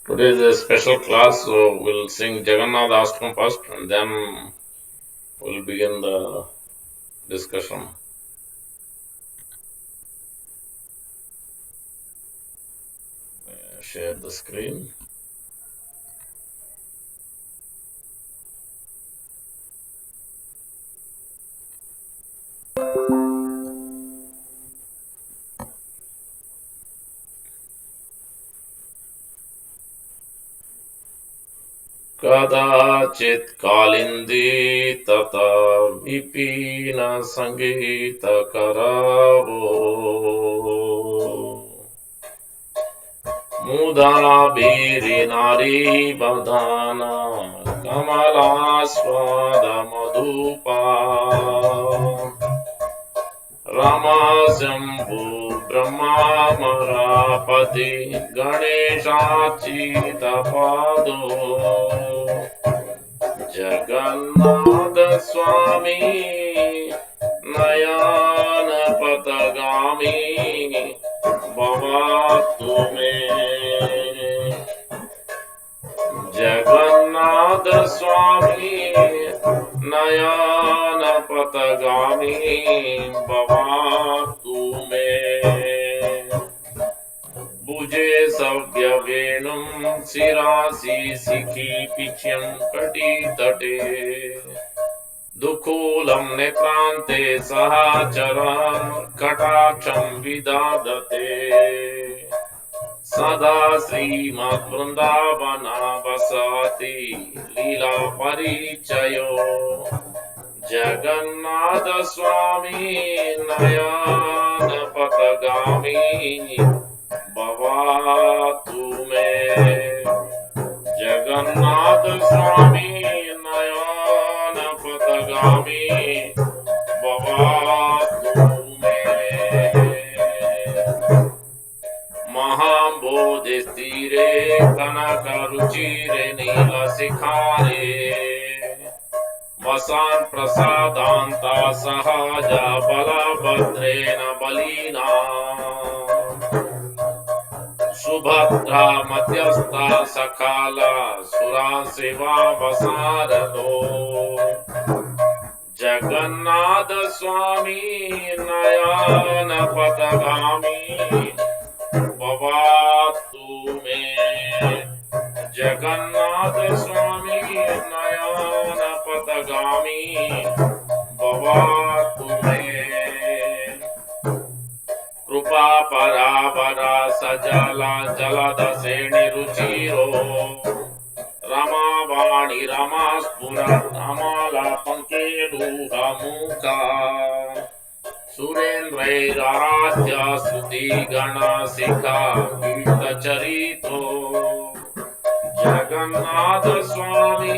Today is a special class, so we'll sing Jagannath Ashtam first and then we'll begin the discussion. Share the screen. Kadachit kalindi tata vipina sangita karavo Muda biri nari badhana kamala swada madhupa Rama Shambhu Brahma Marapati Ganeshachita Pado Jagannath Swami Nayana Patagami Bhavatu Me Jagannath Swami Nayana Patagami Bhavatu Me Buje Savya Venum Sirasi Sikhi Picham Kati Tate Dukhulam Netrante Sahachara Kataksham Vidadate Sada Srimad Vrindavana Vasati Lila Parichayo Jagannath Swami Nayana Patagami Bhavatu Me Jagannath Swami Nayana Patagami Bhavatu Me Mahambodhistire Kanakaruchire Nila Sikhare Vasan Prasadanta Sahaja Balabhadrena Balina Subhadra Madhyastha Sakala Sura Seva Vasarado Jagannath Swami Nayana Patagami Bhavatu Me Jagannath Swami Nayana Patagami Bhavatu Me Krupa Parabara Sajala Jalada Seni Ruchiro Rama Vani Ramaspura Ramala Pankeru Ramuka Surendra Raratya Suti Gana Sikha Gita Charito Jagannath Swami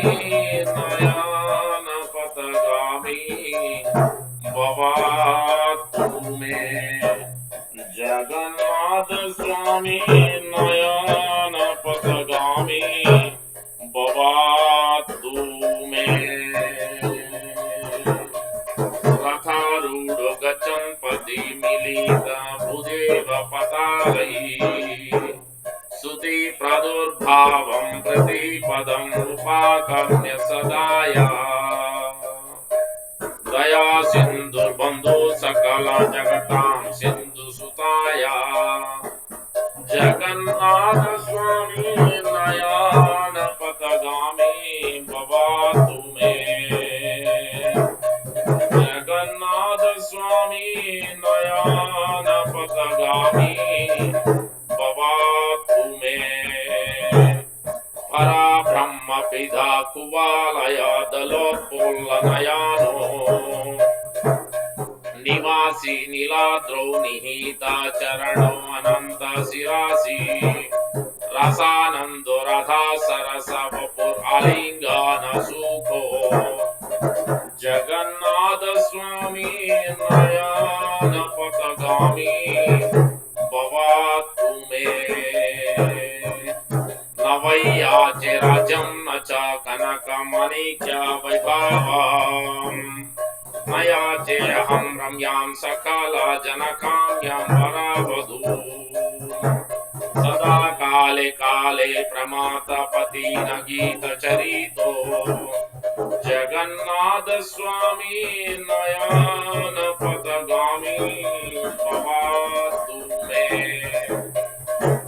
Nayana Patagami Bhavatu Me Jagannath Swami Nayana Patagami Bhavatu Me Ratharudo Gachan Padi Milita Budeva Patalai Suti Pradurbhavam Pratipadam Upakarnya Sadaya Daya Sindhu Bandhu Sakala Jagatam Sindhu Sutaya Jagannath Swami Nayana Patagami Bhavatu Me Jagannath Swami Nayana Patagami Bhavatu Me Para Brahma Pidha Kuvalaya Dalotpola Nayano Nivasi Niladro Nihita Charano Ananda Sirasi Rasanando Radha Sarasa Vapur Alingana Sukho Jagannath Swami Nayana Patagami Bhavatu Me Navaya Chirajam Nacha Kanaka Manikya Vaibhavam Maya Cheham Ramyam Sakala Janakamyam Varavadu सदा काले काले प्रमातपति न गीत चरितो जगन्नाथ स्वामी नयन पथगामी भवातु मे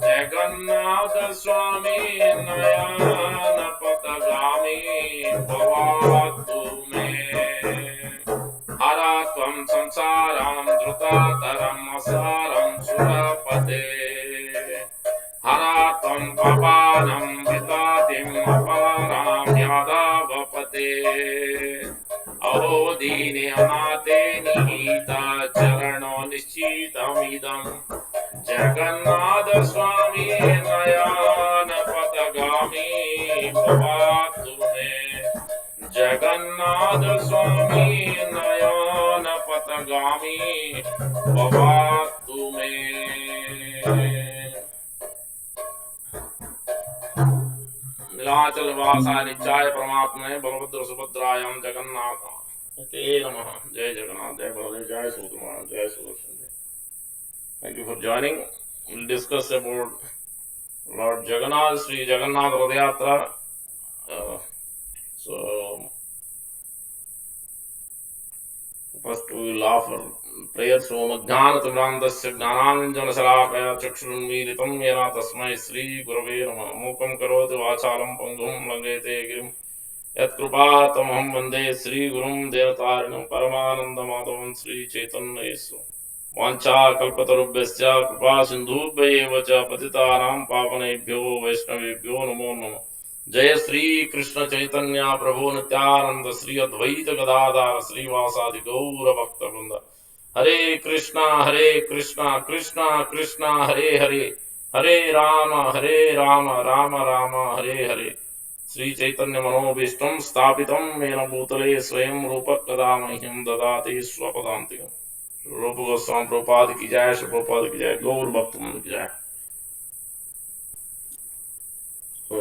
जगन्नाथ स्वामी नयन पथगामी भवातु मे हरा त्वं संसारं धृतातरम् असारं सुरपते हरा त्वं पपानं वितातिम् अपारां यादवपते अहो दीने अनाथे निहिता चरणो निश्चितमिदम् जगन्नाथ स्वामी नयन पथगामी भवातु मे जगन्नाथ स्वामी नयन पथगामी भवातु मे नीलाचल वासा नित्याय परमात्मने बलभद्र सुभद्रायां जगन्नाथ ते नमः। जय जगन्नाथ, जय बलदेव, जय सुभद्रा, जय Sudarshan. Thank you for joining. We'll discuss about Lord Jagannath, Sri Jagannath Rath Yatra. So first we will offer prayers. Om Ajnanatimrandasya Gnananjanashalakaya Chakshurunmilitam Yena Tasmai Sri Gurave Namah. Mukam Karoti Vachalam Pangum Langete Girim Yat Krupatamaham Vande Sri Gurum Devatarinam Paramananda Madhavam Sri Chaitanya Yesu वांछा कल्पतरुभ्यश्च कृपा सिन्धुभ्यैव च पतितानां पावनेभ्यो वैष्णवेभ्यो नमो नमः। जय श्री कृष्ण चैतन्य प्रभु नित्यानंद श्री अद्वैत गदाधर श्रीवासादि गौर भक्तवृंद। हरे कृष्णा कृष्णा कृष्णा हरे हरे, हरे राम राम राम हरे हरे। श्री चैतन्य मनोभीष्टं स्थापितं येन भूतले स्वयं रूपः कदा मह्यं ददाति स्वपदान्तिकम्। रूप गोस्वामी प्रभुपाद की जय, श्री प्रभुपाद की जय, गौर भक्त की जय। So,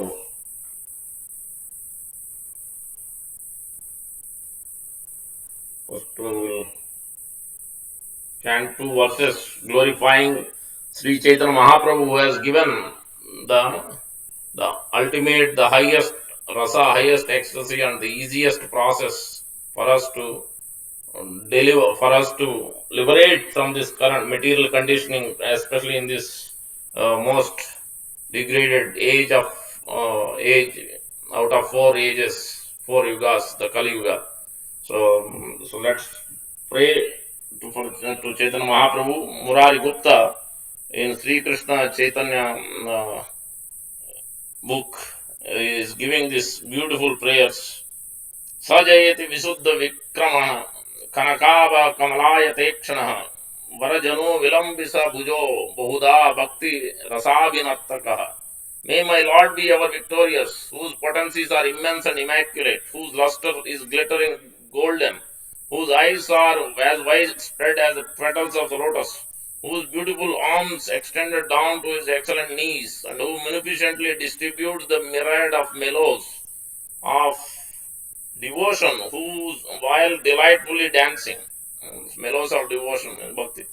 first we will chant 2 verses glorifying Sri Chaitanya Mahaprabhu, who has given the ultimate, the highest rasa, highest ecstasy, and the easiest process for us to deliver, for us to liberate from this current material conditioning, especially in this most degraded age of age out of 4 ages, 4 yugas, the Kali Yuga. So let's pray to Chaitanya Mahaprabhu. Murari Gupta in Sri Krishna Chaitanya book is giving these beautiful prayers. Sajayati Visuddha Vikramah Kanakava Kamalayate Kshanah Varajano Vilambisa Bhujo Bahuda Bhakti Rasavinartakaha. May my Lord be ever victorious, whose potencies are immense and immaculate, whose luster is glittering golden, whose eyes are as widespread as the petals of the lotus, whose beautiful arms extended down to his excellent knees, and who munificently distributes the myriad of mellows of devotion, whose while delightfully dancing, mellows of devotion and bhakti.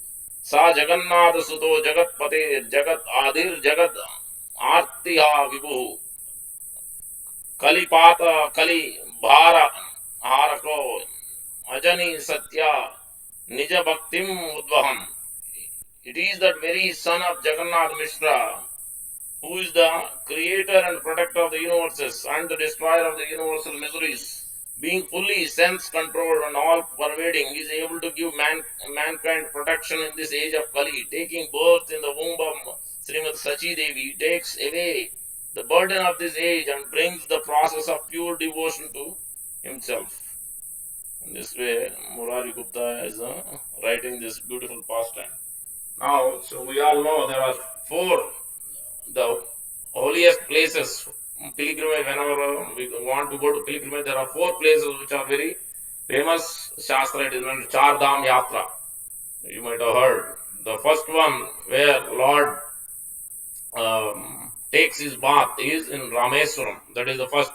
Sa Jagannath Suto Jagat Pate Jagat Adir Jagat Artiha Vibhu Kalipata Kali Bhara Harako Ajani Satya Nija Bhaktim Udvaham. It is that very son of Jagannath Mishra, who is the creator and protector of the universes and the destroyer of the universal miseries, being fully sense controlled and all pervading, is able to give mankind protection in this age of Kali. Taking birth in the womb of Srimati Sachi Devi, takes away the burden of this age and brings the process of pure devotion to himself. In this way, Murari Gupta is writing this beautiful pastime. Now, so we all know there are 4 the holiest places. Pilgrimage, whenever we want to go to pilgrimage, there are 4 places which are very famous. Shastra, it is known as Char Dham Yatra. You might have heard. The first one where Lord takes his bath is in Rameswaram. That is the first,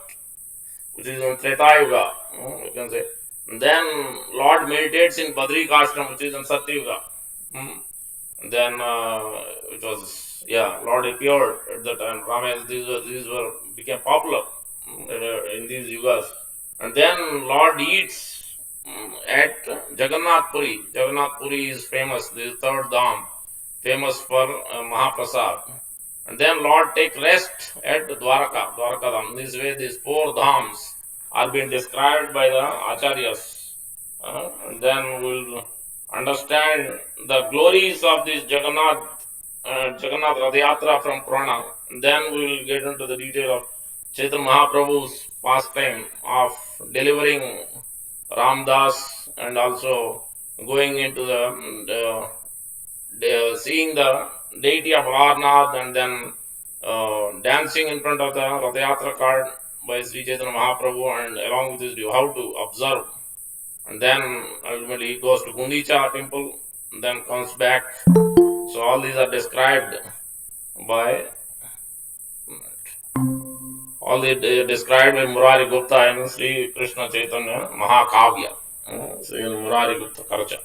which is in Treta Yuga, you can say. And then Lord meditates in Badrikashram, which is in Satya Yuga. Then it was, Lord appeared at the time. Ramayana, these were became popular in these yugas. And then Lord eats at Jagannath Puri. Jagannath Puri is famous. This is third dham, famous for Mahaprasad. And then Lord take rest at Dwaraka, Dwaraka Dham. This way, these four dhams are being described by the acharyas. And then we'll understand the glories of this Jagannath Rath Yatra from Purana. And then we will get into the detail of Chaitanya Mahaprabhu's pastime of delivering Ramdas and also going into seeing the deity of Amarnath and then dancing in front of the Rath Yatra cart by Sri Chaitanya Mahaprabhu, and along with this, how to observe. And then ultimately he goes to Gundicha temple, and then comes back. So all these are described by Murari Gupta and Sri Krishna Chaitanya Mahakavya, Sri Murari Gupta Karacha.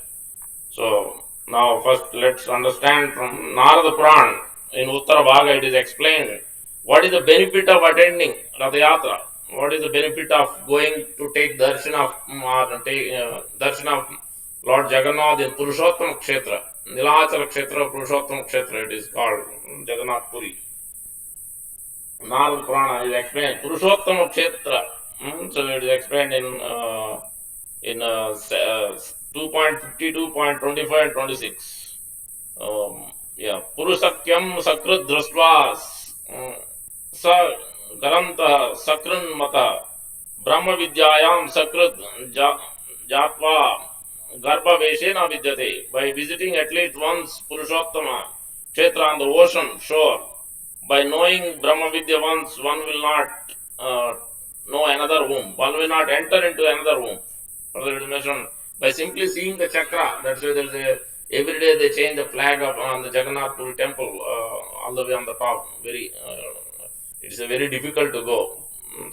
So now first let's understand from Narada Puran. In Uttara Bhaga it is explained what is the benefit of attending Rath Yatra. What is the benefit of going to take darshan of Lord Jagannath in Purushottam Kshetra, Nilachal Kshetra, Purushottam Kshetra, it is called Jagannath Puri. Narada Purana is explained Purushottam Kshetra. So it is explained in 2.52.25 and 26. Purusakyam Sakrit Drasva Sa Garanta Sakran Mata Brahma Vidyayam Sakrit Jatva Garbha Veshena Vidyate. By visiting at least once Purushottama Kshetra on the ocean shore, by knowing Brahma Vidya once, one will not know another womb. One will not enter into another womb. Further it is mentioned, by simply seeing the chakra, that's why there's every day they change the flag on the Jagannath Puri temple all the way on the top. It's very difficult to go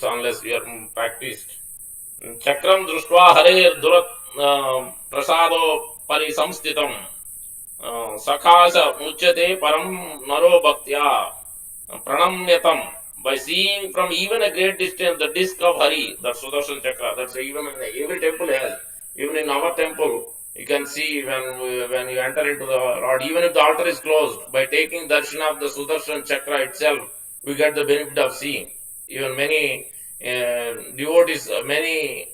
unless you are practiced. Chakram društva harer durat prasado parisamstitam sakhasa muchyate param naro bhaktya pranamyatam. By seeing from even a great distance the disc of Hari, that Sudarshan Chakra, that's even in every temple has, even in our temple, you can see when you enter into the Lord, even if the altar is closed, by taking darshan of the Sudarshan Chakra itself, we get the benefit of seeing. Even many devotees, many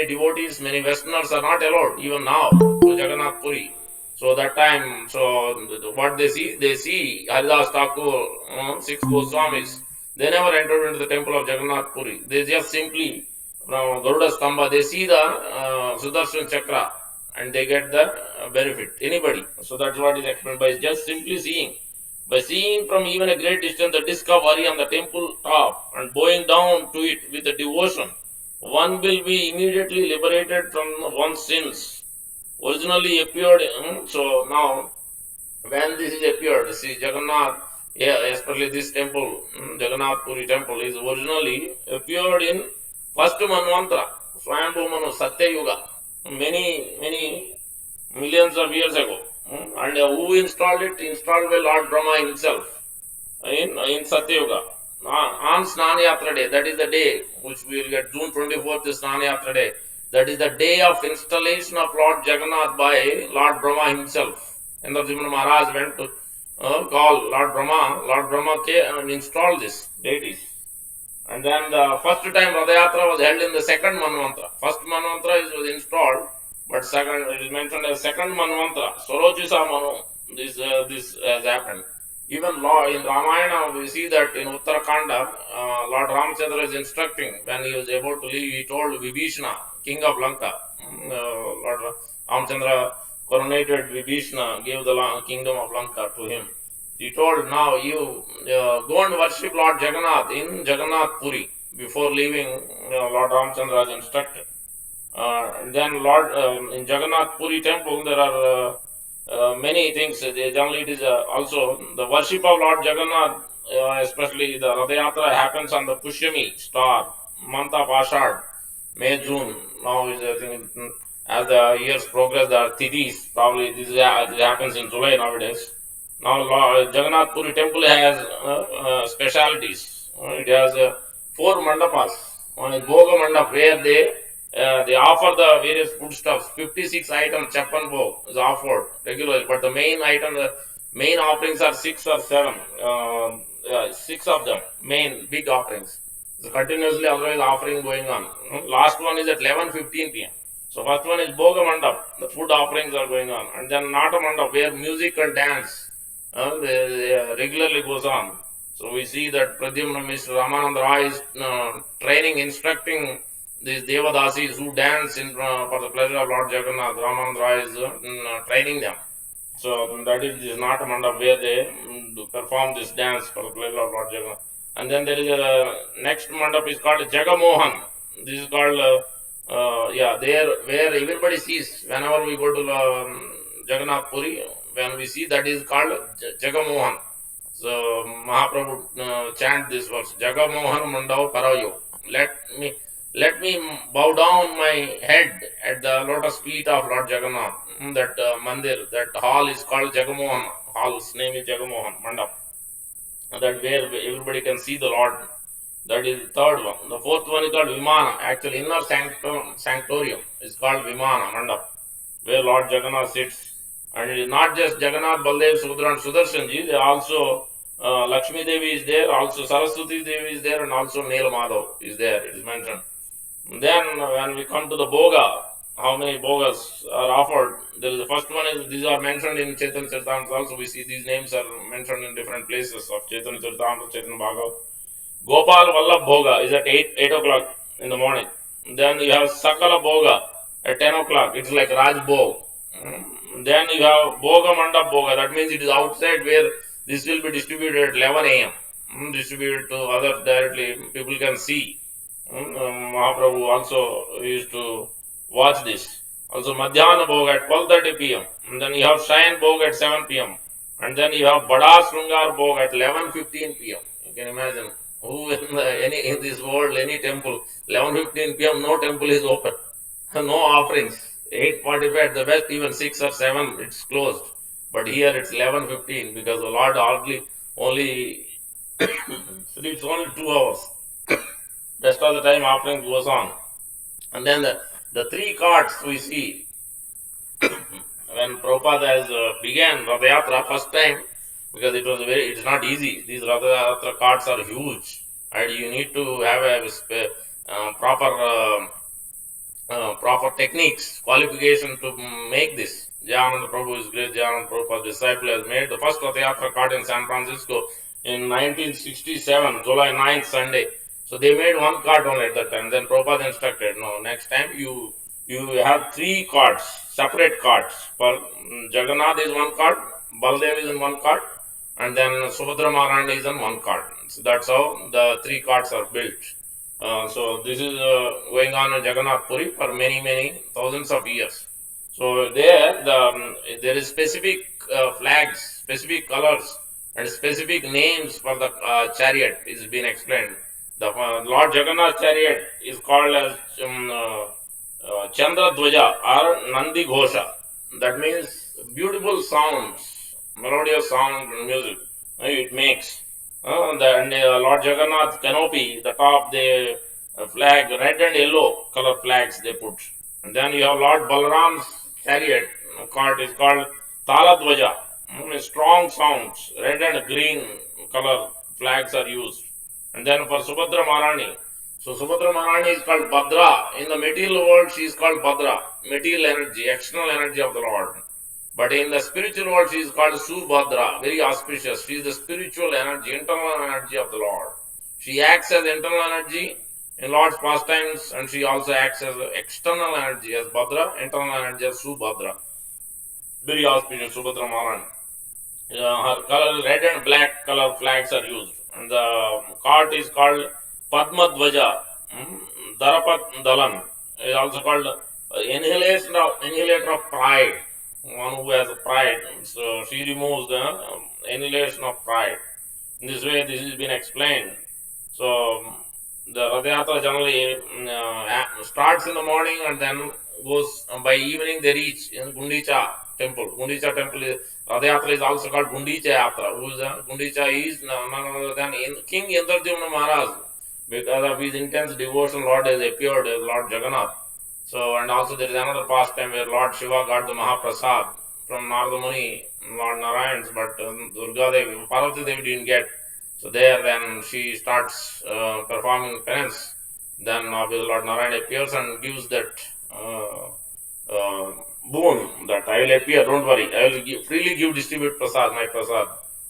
devotees, many Westerners are not allowed, even now, to Jagannath Puri. So that time, what they see Haridas Thakur, 6 Goswamis, they never entered into the temple of Jagannath Puri. They just simply, from Garuda Stamba, they see the Sudarshan Chakra and they get the benefit. Anybody. So that's what is explained by just simply seeing. By seeing from even a great distance the disc of Hari on the temple top and bowing down to it with a devotion, one will be immediately liberated from one's sins. Originally appeared, so now when this is appeared, see Jagannath, especially this temple, Jagannath Puri temple, is originally appeared in first Manvantara, Swayambhu Manu, Satya Yuga, many millions of years ago. And who installed it? Installed by Lord Brahma himself in Satya Yuga. On Snana Yatra day, that is the day which we will get, June 24th is Snana Yatra day. That is the day of installation of Lord Jagannath by Lord Brahma himself. And the Maharaj went to call Lord Brahma. Lord Brahma came and installed this deities. And then the first time Rath Yatra was held in the second Manvantara. First Manvantara was installed, but second, it is mentioned as second Manvantara. Sorojisa Manu, this has happened. Even in Ramayana, we see that in Uttarakanda, Lord Ramchandra is instructing, when he was about to leave, he told Vibhishana, king of Lanka, Lord Ramchandra coronated Vibhishana, gave the kingdom of Lanka to him. He told, now you go and worship Lord Jagannath in Jagannath Puri. Before leaving, Lord Ramchandra has instructed. Then Lord, in Jagannath Puri temple, there are many things. Generally, it is also the worship of Lord Jagannath, especially the Rath Yatra happens on the Pushyami star, month of Ashad, May, June. Now is I think As the years progress, the Tithis, probably this happens in July nowadays. Now, Jagannath Puri temple has specialities. It has four mandapas. One is Bhoga Mandap, where they offer the various foodstuffs. 56 items, Chappan Bhog is offered regularly, but the main item, the main offerings are six or seven. Six of them, main big offerings. So continuously, otherwise offering going on. Last one is at 11:15 p.m. So first one is Bhoga Mandap, the food offerings are going on, and then Nata Mandap, where music and dance regularly goes on. So we see that Pradyumna Mr. Ramananda Rai is training, instructing these Devadasis who dance for the pleasure of Lord Jagannath. Ramananda Rai is training them. So that is this Nata Mandap where they perform this dance for the pleasure of Lord Jagannath. And then there is a next mandap is called Jagamohan. This is called there where everybody sees whenever we go to Jagannath Puri, when we see that is called Jagamohan. So Mahaprabhu chant this verse Jagamohan Mandao Parayo. Let me let me bow down my head at the lotus feet of Lord Jagannath. That mandir, that hall is called Jagamohan. Hall's name is Jagamohan Mandap. And that where everybody can see the Lord. That is the third one. The fourth one is called Vimana. Actually, inner sanctorium is called Vimana Mandap, where Lord Jagannath sits. And it is not just Jagannath, Baldev, Subhadra, and Sudarshanji. They also Lakshmi Devi is there, also Saraswati Devi is there, and also Neel Madhav is there. It is mentioned. Then when we come to the Bhoga, how many Bhogas are offered? There is the first one is these are mentioned in Chaitanya Charitamrita. Also, we see these names are mentioned in different places of Chaitanya Charitamrita, Chaitanya Bhagavat. Gopal Vallabh Bhoga is at 8 o'clock in the morning. Then you have Sakala Bhoga at 10 o'clock. It's like Raj Bhog. Then you have Bhoga Mandap Bhoga. That means it is outside where this will be distributed at 11 a.m. Distributed to others directly. People can see. Mahaprabhu also used to watch this. Also Madhyana Bhog at 12:30 p.m. And then you have Shayan Bhog at 7 p.m. And then you have Bada Srungar Bhog at 11:15 p.m. You can imagine who in this world, any temple, 11:15 p.m. no temple is open. No offerings. 8:45 at the best, even 6 or 7 it's closed. But here it's 11:15 because the Lord hardly only sleeps only 2 hours. Rest of the time offering goes on. And then the three carts we see when Prabhupada has began Rath Yatra first time, because it's not easy. These Rath Yatra carts are huge, and you need to have a proper techniques, qualification to make this. Jayananda Prabhu is great. Jayananda Prabhu's disciple has made the first Rath Yatra cart in San Francisco in 1967, July 9th, Sunday. So they made one cart only at that time. Then Prabhupada instructed, no, next time you have three carts, separate carts. For Jagannath is one cart, Baldev is in one cart, and then Subhadra Maharani is in one cart. So that's how the three carts are built. So this is going on in Jagannath Puri for many thousands of years. So there is specific flags, specific colors, and specific names for the chariot is been explained. The Lord Jagannath chariot is called as Chandra Dwaja or Nandi Ghosha. That means beautiful sounds, melodious sound and music it makes. Lord Jagannath canopy, the top, the flag, red and yellow color flags they put. And then you have Lord Balaram's chariot, cart is called Taladwaja. Strong sounds, red and green color flags are used. And then for Subhadra Maharani, so Subhadra Maharani is called Bhadra. In the material world, she is called Bhadra, material energy, external energy of the Lord. But in the spiritual world, she is called Subhadra, very auspicious. She is the spiritual energy, internal energy of the Lord. She acts as internal energy in Lord's pastimes, and she also acts as external energy as Bhadra, internal energy as Subhadra. Very auspicious, Subhadra Maharani. Her color, red and black color flags are used. And the cart is called Padmadvaja, Darapat Dalan. It is also called annihilator of pride. One who has pride. So she removes the annihilation of pride. In this way, this has been explained. So the Rath Yatra generally starts in the morning and then goes by evening. They reach in Gundicha temple. Gundicha temple is Rath Yatra is also called Gundicha Yatra. Who is Gundicha is none other than King Indradyumna Maharaj. Because of his intense devotion, Lord has appeared as Lord Jagannath. So, and also there is another pastime where Lord Shiva got the Mahaprasad from Narada Muni, Lord Narayan's, but Durga Devi, Parvati Devi didn't get. So there, when she starts performing penance, then Lord Narayan appears and gives that uh, uh, boon that I will appear, don't worry, I will freely give, distribute prasad, my prasad.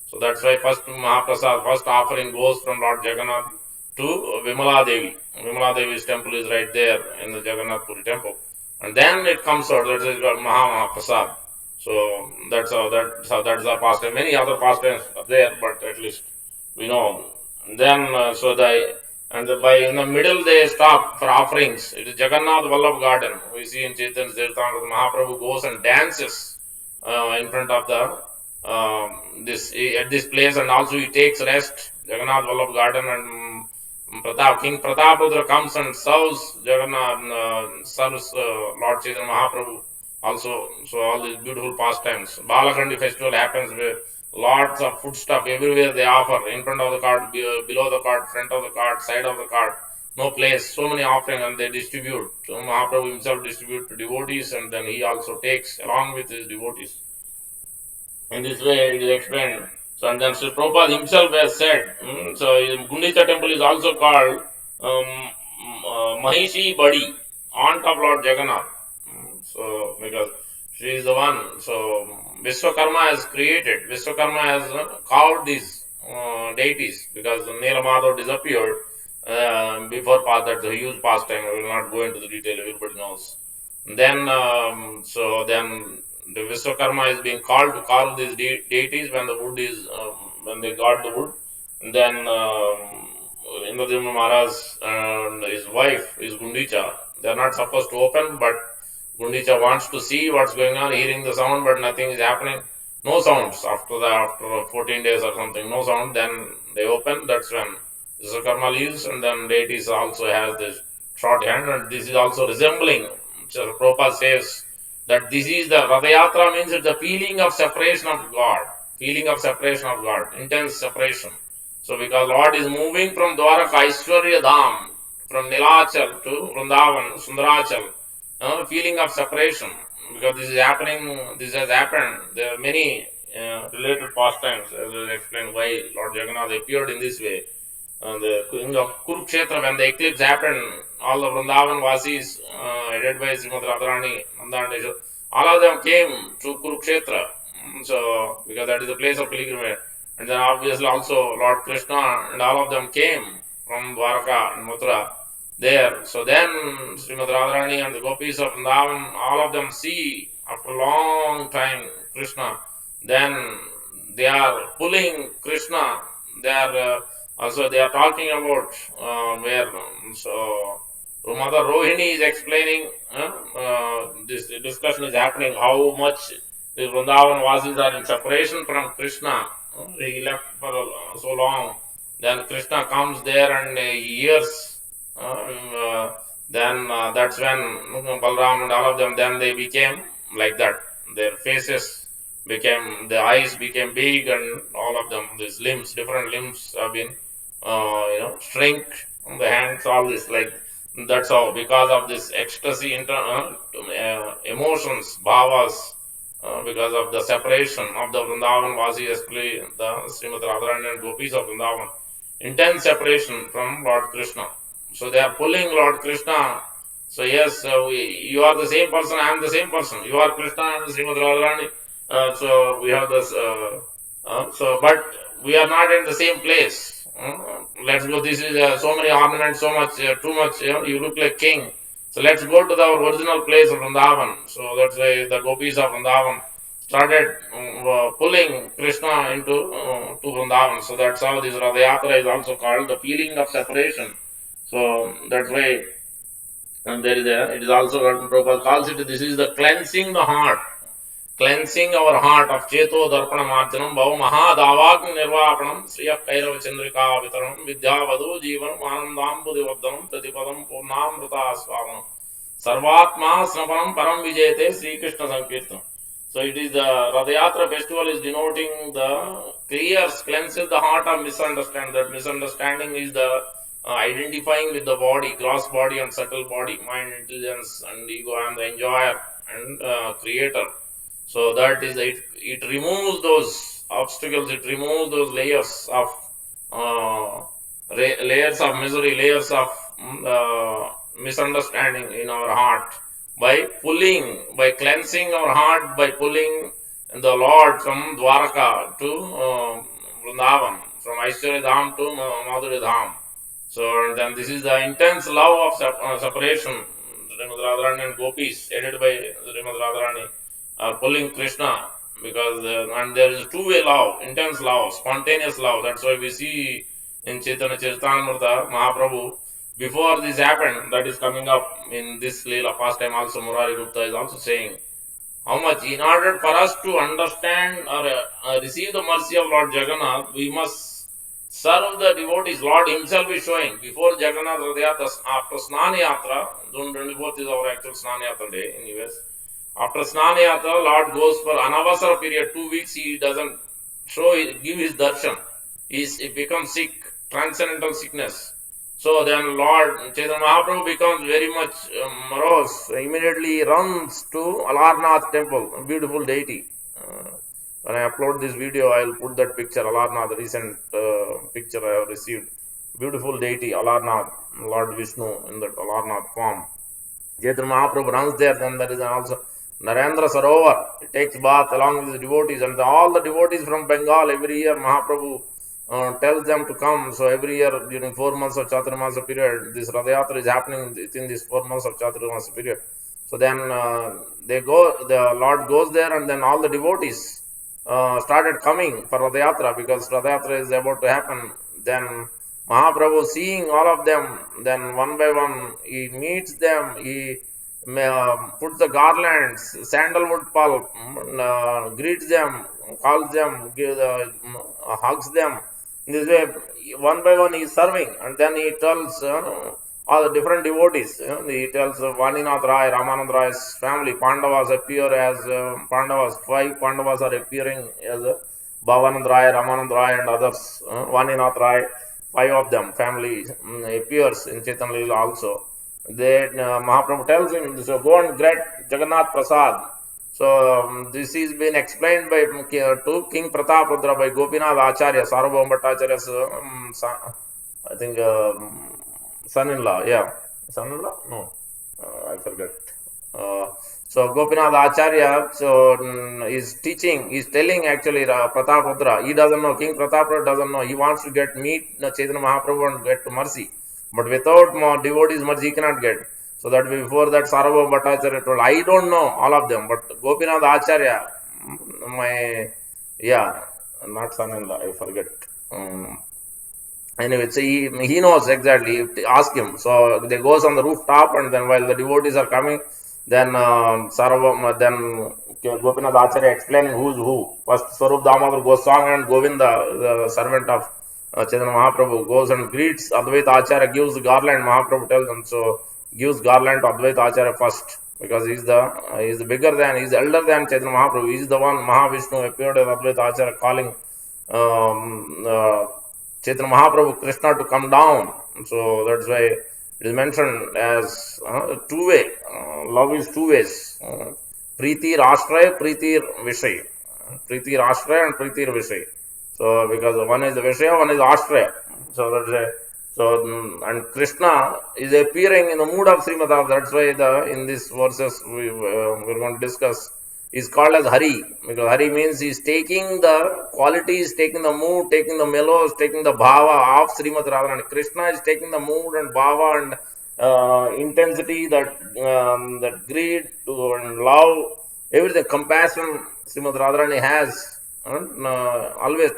So that's why first Mahaprasad, first offering goes from Lord Jagannath to Vimala Devi. Vimala Devi's temple is right there in the Jagannath Puri temple. And then it comes out, that is called Mahaprasad. So that's our pastime. Many other pastimes are there, but at least we know. Then by in the middle they stop for offerings. It is Jagannath Vallabh garden. We see in Chaitanya Charitamrita Mahaprabhu goes and dances in front of the this at this place, and also he takes rest. Jagannath Vallabh garden, and King Prataprudra comes and serves Jagannath, serves Lord Chaitanya Mahaprabhu also. So all these beautiful pastimes. Balakandi festival happens where lots of food stuff everywhere they offer, in front of the cart, below the cart, front of the cart, side of the cart. No place, so many offerings, and they distribute. So Mahaprabhu himself distribute to devotees, and then he also takes along with his devotees. In this way, it is explained. So, and then Sri Prabhupada himself has said, so Gundicha temple is also called Mahishi Badi, aunt of Lord Jagannath. So, because she is the one. So, Vishwakarma has created, Vishwakarma has carved these deities, because Neela Madhav disappeared before that huge pastime. I will not go into the detail, everybody knows. Then, then the Vishwakarma is being called to carve these deities when the wood is, when they got the wood. And then Indradyumna Maharaj and his wife is Gundicha. They are not supposed to open, but Gundicha wants to see what's going on, hearing the sound, but nothing is happening. No sounds after 14 days or something, no sound. Then they open. That's when Vishwakarma leaves, and then deities also has this short hand, and this is also resembling. So Prabhupada says that this is the Rath Yatra, means it's the feeling of separation of God, feeling of separation of God, intense separation. So because Lord is moving from Dwaraka Aishwarya Dham, from Nilachal to Vrindavan, Sundarachal, feeling of separation, because this is happening, this has happened. There are many related pastimes, as I explained why Lord Jagannath appeared in this way. The king of Kurukshetra, when the eclipse happened, all the Vrindavan Vasis, headed by Srimad Radharani, Ananda and Yashoda, all of them came to Kurukshetra. So, because that is the place of pilgrimage. And then obviously also Lord Krishna and all of them came from Dwaraka and Mathura there. So then Srimad Radharani and the gopis of Vrindavan, all of them see after a long time Krishna. Then they are pulling Krishna. They are also they are talking about where so Mother Rohini is explaining this discussion is happening, how much the Vrindavan Vasis are in separation from Krishna. He left for so long. Then Krishna comes there and he hears. Then that's when Balram and all of them, then they became like that. Their faces became, the eyes became big, and all of them, these limbs, different limbs have been, shrink on the hands, all this, like, that's how, because of this ecstasy, emotions, bhavas, because of the separation of the Vrindavan Vasi, especially the Srimad Radharani and Gopis of Vrindavan, intense separation from Lord Krishna. So they are pulling Lord Krishna. So yes, you are the same person, I am the same person. You are Krishna, I am Srimad Radharani. So we have this, but we are not in the same place. Let's go. This is so many ornaments, so much, too much. You look like king. So let's go to our original place of Vrindavan. So that's why the gopis of Vrindavan started pulling Krishna into to Vrindavan. So that's how this Rath Yatra is also called the feeling of separation. So that's why, and there is it is also Prabhupada calls it, this is the cleansing the heart. cleansing our heart of Cheto Darpana Marjanam, Bhava Mahadavagni Nirvapanam, Sriya Kairava Chandrika Vitaranam, Vidyavadu Jivanam, Anandam Buddhivardhanam, Pratipadam Purnamrita Swamanam, Sarvatma Snapanam Param Vijayate, Sri Krishna Sankirtanam. So it is the Rath Yatra festival is denoting the clears, cleanses the heart of misunderstanding. That misunderstanding is the identifying with the body, gross body and subtle body, mind, intelligence and ego. I am the enjoyer and creator. So that is it removes those obstacles, it removes those uh, layers of misery, layers of misunderstanding in our heart by cleansing our heart, by pulling the Lord from Dwaraka to Vrindavan, from Aishwarya Dham to Madhurya Dham. So and then this is the intense love of separation. Srimad Radharani and Gopis, headed by Srimad Radharani, are pulling Krishna because and there is two-way love, intense love, spontaneous love. That's why we see in Chaitanya Charitamrita Mahaprabhu, before this happened, that is coming up in this Leela, past time also Murari Gupta is also saying how much in order for us to understand or receive the mercy of Lord Jagannath, we must serve the devotees. Lord himself is showing before Jagannath Radhyata, after Snana Yatra, June 24th is our actual Snana Yatra day in US. After Snana Yatra, Lord goes for anavasara period, 2 weeks, he doesn't give his darshan. He becomes sick, transcendental sickness. So then Lord Chaitanya Mahaprabhu becomes very much morose. Immediately runs to Alarnath temple, a beautiful deity. When I upload this video, I will put that picture, Alarnath, recent picture I have received. Beautiful deity, Alarnath, Lord Vishnu in that Alarnath form. Chaitanya Mahaprabhu runs there, then there is also Narendra Sarovar. He takes bath along with the devotees, and all the devotees from Bengal, every year Mahaprabhu tells them to come. So every year during 4 months of Chaturmasa period, this Rath Yatra is happening within these 4 months of Chaturmasa period. So then the Lord goes there, and then all the devotees started coming for Rath Yatra because Rath Yatra is about to happen. Then Mahaprabhu, seeing all of them, then one by one he meets them, he puts the garlands, sandalwood pulp, greets them, calls them, hugs them. In this way, one by one he is serving, and then he tells all the different devotees. He tells Vaninath Rai, Ramanand Rai's family, Pandavas appear as Pandavas. 5 Pandavas are appearing as Bhavanand Rai, Ramanand Rai, and others. Vaninath Rai, 5 of them, family appears in Chaitanya Leela also. Then Mahaprabhu tells him, so go and get Jagannath Prasad. So this is been explained by to King Pratapadra by Gopinath Acharya, Sarvabhauma Bhattacharya's I think son-in-law, yeah. Son-in-law? No, I forget. So Gopinath Acharya is teaching, is telling actually Pratapadra, he doesn't know, King Pratapadra doesn't know, he wants to meet Chaitanya Mahaprabhu and get mercy. But without devotees mercy he cannot get. So that before that Sarvabhauma Bhattacharya told, I don't know all of them, but Gopinath Acharya, not son-in-law, I forget. Anyway, so he knows exactly. Ask him. So they goes on the rooftop, and then while the devotees are coming, then then Gopinath Acharya explaining who's who. First Swarup Damodar Goswami and Govinda, the servant of Chaitanya Mahaprabhu, goes and greets Advaita Acharya, gives the garland. Mahaprabhu tells them, so gives garland to Advaita Acharya first, because he's the bigger than, he's elder than Chaitanya Mahaprabhu. He's the one Mahavishnu appeared as Advaita Acharya calling Chaitanya Mahaprabhu, Krishna to come down. So that's why it is mentioned as two-way. Love is two ways. Preeti Rashtraya, Preeti Vishay. Preeti Rashtraya and Preeti Vishay. So because one is the Vishaya, one is Ashtraya. So that's and Krishna is appearing in the mood of Srimad. That's why in these verses we're going to discuss, is called as Hari, because Hari means he's taking the qualities, taking the mood, taking the mellows, taking the bhava of Srimad Radharani. Krishna is taking the mood and bhava and intensity, that greed and love, everything, compassion Srimad Radharani has, always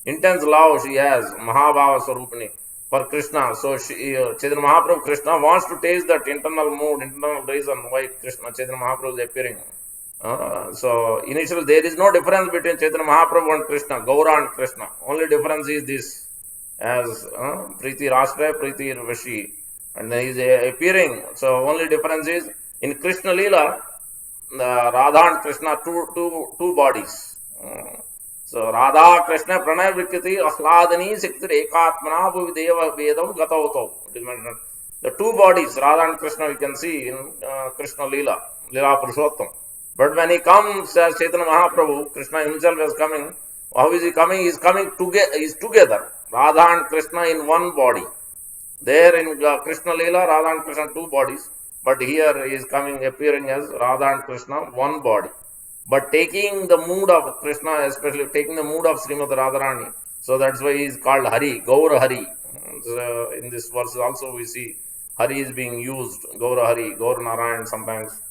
intense love she has, Mahabhava Swarupani for Krishna. So Chaitanya Mahaprabhu, Krishna wants to taste that internal mood, internal reason why Krishna Chaitanya Mahaprabhu is appearing. So initially there is no difference between Chaitanya Mahaprabhu and Krishna, Gaura and Krishna. Only difference is this, as Priti Rashtra, Priti Vashi, and he is appearing. So only difference is in Krishna Leela, Radha and Krishna two bodies. So Radha Krishna Pranay Vikriti Ahladani Siktir Ekatmana Bhuvideva Vedam Gatauto. It is mentioned. The two bodies, Radha and Krishna, you can see in Krishna Leela, Leela Purushottam. But when he comes as Chaitanya Mahaprabhu, Krishna himself is coming. How is he coming? He is coming together. He is together. Radha and Krishna in one body. There in Krishna Leela, Radha and Krishna two bodies. But here he is coming, appearing as Radha and Krishna one body. But taking the mood of Krishna, especially taking the mood of Srimad Radharani. So that's why he is called Hari, Gaura Hari. So in this verse also we see Hari is being used, Gaura Hari, Gaura Narayan sometimes.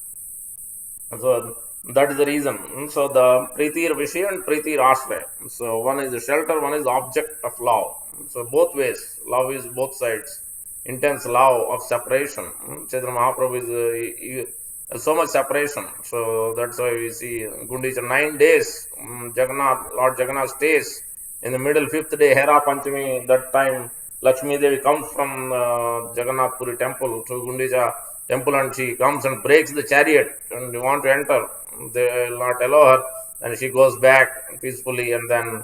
So that is the reason. So the Priti Vishi and Priti Rashtra. So one is the shelter, one is the object of love. So both ways, love is both sides. Intense love of separation. Chaitanya Mahaprabhu is so much separation. So that's why we see Gundicha 9 days. Jagannath, Lord Jagannath stays in the middle, 5th day, Hera Panchami. That time Lakshmi Devi comes from Jagannath Puri temple to Gundicha temple, and she comes and breaks the chariot and they want to enter. They will not allow her, and she goes back peacefully. And then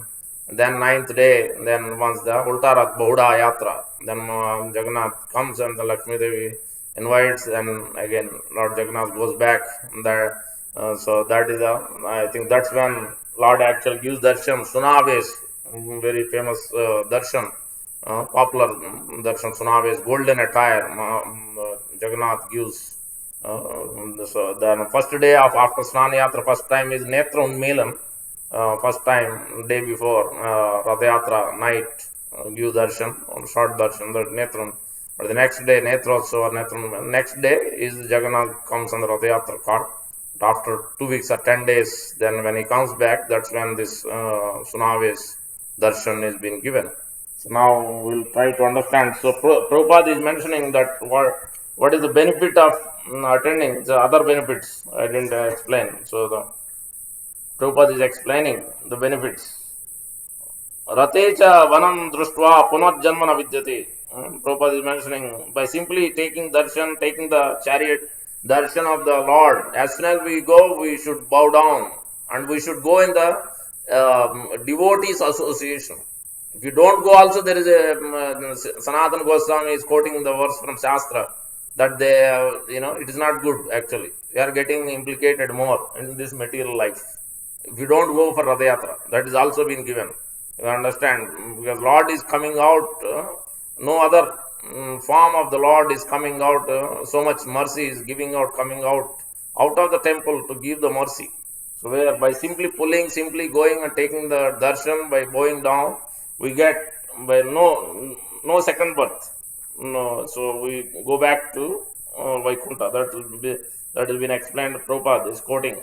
9th day, then once the Ultarat Bahuda Yatra, then Jagannath comes and the Lakshmi Devi invites, and again Lord Jagannath goes back there. So that is I think that's when Lord actually gives darshan, Sunaves, very famous darshan, popular darshan, Sunaves, golden attire. Jagannath gives. So then first day of after Snana Yatra, first time is Netra Unmelan. First time, day before Rath Yatra night, give darshan, short darshan, that Netram. But the next day, Netrotsava, Netram, next day is Jagannath comes on the Rath Yatra cart. After 2 weeks or 10 days, then when he comes back, that's when this Sunaves darshan is being given. So now we'll try to understand. So Prabhupada is mentioning that what is the benefit of attending, the other benefits I didn't explain. So the Prabhupada is explaining the benefits. Ratecha vanam društva punarjanmana vidyate. Prabhupada is mentioning by simply taking darshan, taking the chariot, darshan of the Lord. As soon as we go, we should bow down and we should go in the devotees association. If you don't go also, there is a Sanatana Goswami is quoting the verse from Shastra that they, it is not good actually. We are getting implicated more in this material life. If you don't go for Rath Yatra, that is also been given. You understand? Because Lord is coming out, no other form of the Lord is coming out, so much mercy is giving out, coming out of the temple to give the mercy. So where by simply pulling, simply going and taking the darshan, by bowing down, we get by no second birth. No, so we go back to Vaikuntha. That has been explained. Prabhupada is quoting.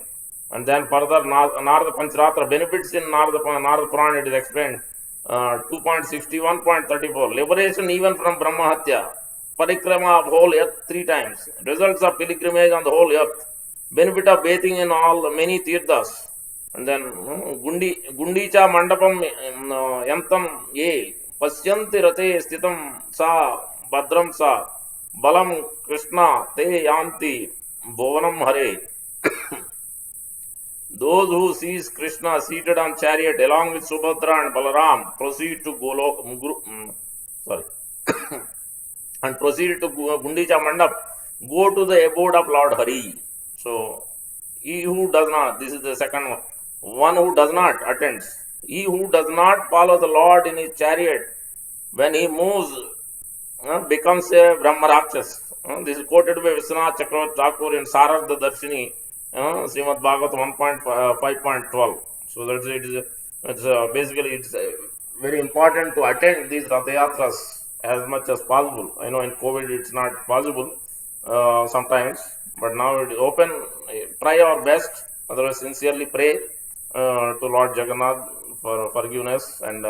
And then further, Narada Pancharatra benefits in Narada Purana, it is explained. 2.61.34. Liberation even from Brahmahatya. Parikrama of whole earth 3 times. Results of pilgrimage on the whole earth. Benefit of bathing in all many tirthas. And then Gundicha Mandapam Yantam Ye. Pasyanti Rate Stitam Sa Badram Sa. Balam Krishna Te Yanti Bhuvanam Hare. Those who sees Krishna seated on chariot along with Subhadra and Balaram proceed to and proceed to Gundicha Mandap, go to the abode of Lord Hari. So he who does not, this is the second one who does not attends. He who does not follow the Lord in his chariot, when he moves, becomes a Brahma Rakshas. This is quoted by Vishwanath Chakravarti Thakur in Sarartha Darshini. Srimad Bhagavatam 1.5.12. So that's it. It's basically it's very important to attend these Rath Yatras as much as possible. I know in COVID it's not possible sometimes, but now it is open. Try our best. Otherwise, sincerely pray to Lord Jagannath for forgiveness and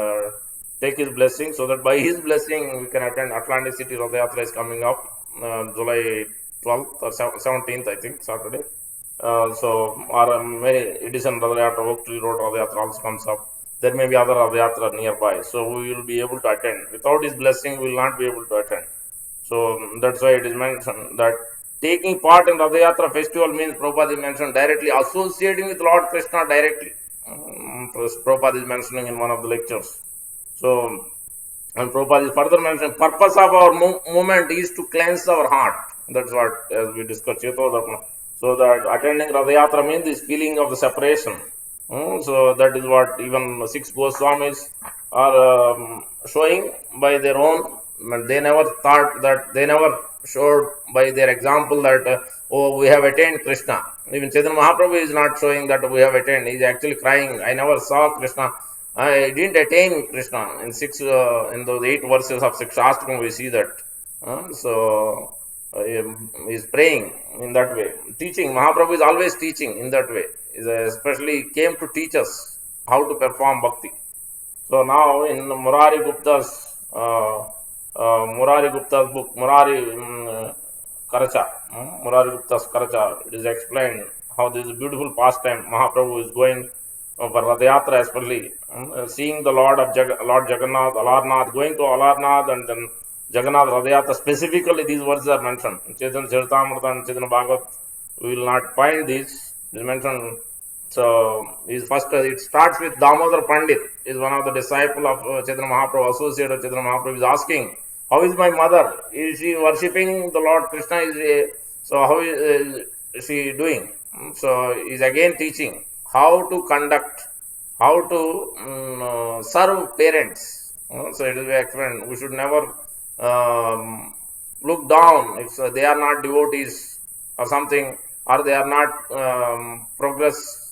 take his blessing, so that by his blessing we can attend. Atlantic City Rath Yatra is coming up July 12th or 17th, I think, Saturday. Many edition Rath Yatra, Oak Tree Road Rath Yatra also comes up. There may be other Rath Yatra nearby. So we will be able to attend. Without his blessing, we will not be able to attend. So that's why it is mentioned that taking part in Rath Yatra festival means, Prabhupada is mentioned, directly associating with Lord Krishna directly. Prabhupada is mentioning in one of the lectures. So, and Prabhupada is further mentioned, purpose of our movement is to cleanse our heart. That's what, as we discussed, so that attending Rath Yatra means this feeling of the separation. So that is what even 6 Goswamis are showing by their own. They never thought that, they never showed by their example that, oh, we have attained Krishna. Even Chaitanya Mahaprabhu is not showing that we have attained. He is actually crying, I never saw Krishna. I didn't attain Krishna. In those 8 verses of Shastakam, we see that. He is praying in that way. Teaching, Mahaprabhu is always teaching in that way. Especially came to teach us how to perform bhakti. So now in Murari Gupta's book, Karacha, Murari Gupta's Karacha, it is explained how this beautiful pastime Mahaprabhu is going for Rath Yatra, especially seeing the Lord Jagannath, Alarnath, going to Alarnath and then Jagannath Rath Yatra. Specifically, these words are mentioned. Chaitanya Charitamrita and Chaitanya Bhagavat, we will not find these. It is mentioned. So, it starts with Damodar Pandit, is one of the disciples of Chaitanya Mahaprabhu, associate of Chaitanya Mahaprabhu, is asking, how is my mother? Is she worshipping the Lord Krishna? So how is she doing? So he is again teaching how to conduct, how to serve parents. So it will be explained. We should never look down if they are not devotees or something, or they are not progress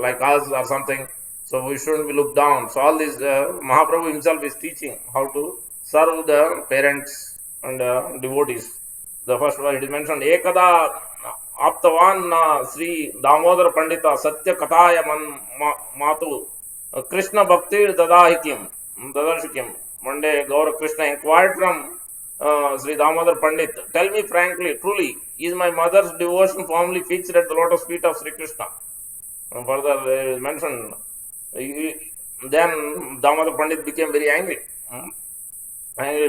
like us or something. So we shouldn't be looked down. So all this, Mahaprabhu himself is teaching how to serve the parents and devotees. The first one, it is mentioned, Ekada Aptavan Sri Damodar Pandita Satya Kathaya Matu Krishna Bhakti Dadarshikim. One day, Gaura Krishna inquired from Sri Damodar Pandit, tell me frankly, truly, is my mother's devotion firmly fixed at the lotus feet of Sri Krishna? Further, it is mentioned, then Damodar Pandit became very angry.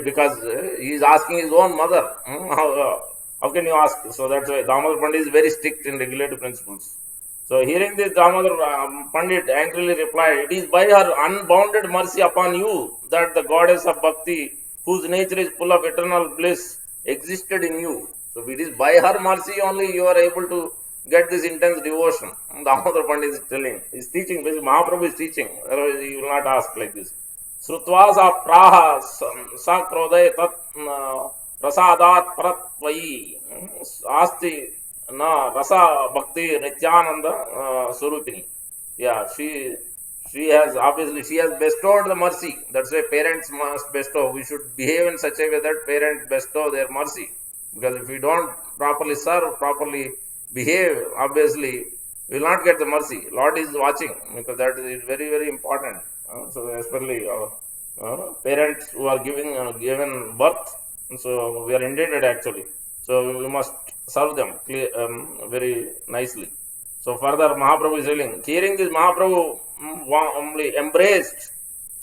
Because he is asking his own mother. How can you ask? So that's why Damodar Pandit is very strict in regulative principles. So hearing this, Damodar Pandit angrily replied, it is by her unbounded mercy upon you that the goddess of bhakti, whose nature is full of eternal bliss, existed in you. So it is by her mercy only you are able to get this intense devotion. Damodar Pandit is telling, he is teaching, basically Mahaprabhu is teaching, otherwise he will not ask like this. Srutva sa praha sakrodaya tat prasadat pratvai asti na rasa bhakti nityananda surupini. Yeah, she has bestowed the mercy. That's why parents must bestow. We should behave in such a way that parents bestow their mercy. Because if we don't properly serve, properly behave, obviously we will not get the mercy. Lord is watching, because that is very, very important. So especially parents who are given birth, so we are indebted actually. So we must serve them very nicely. So further, Mahaprabhu is telling, hearing this, Mahaprabhu warmly embraced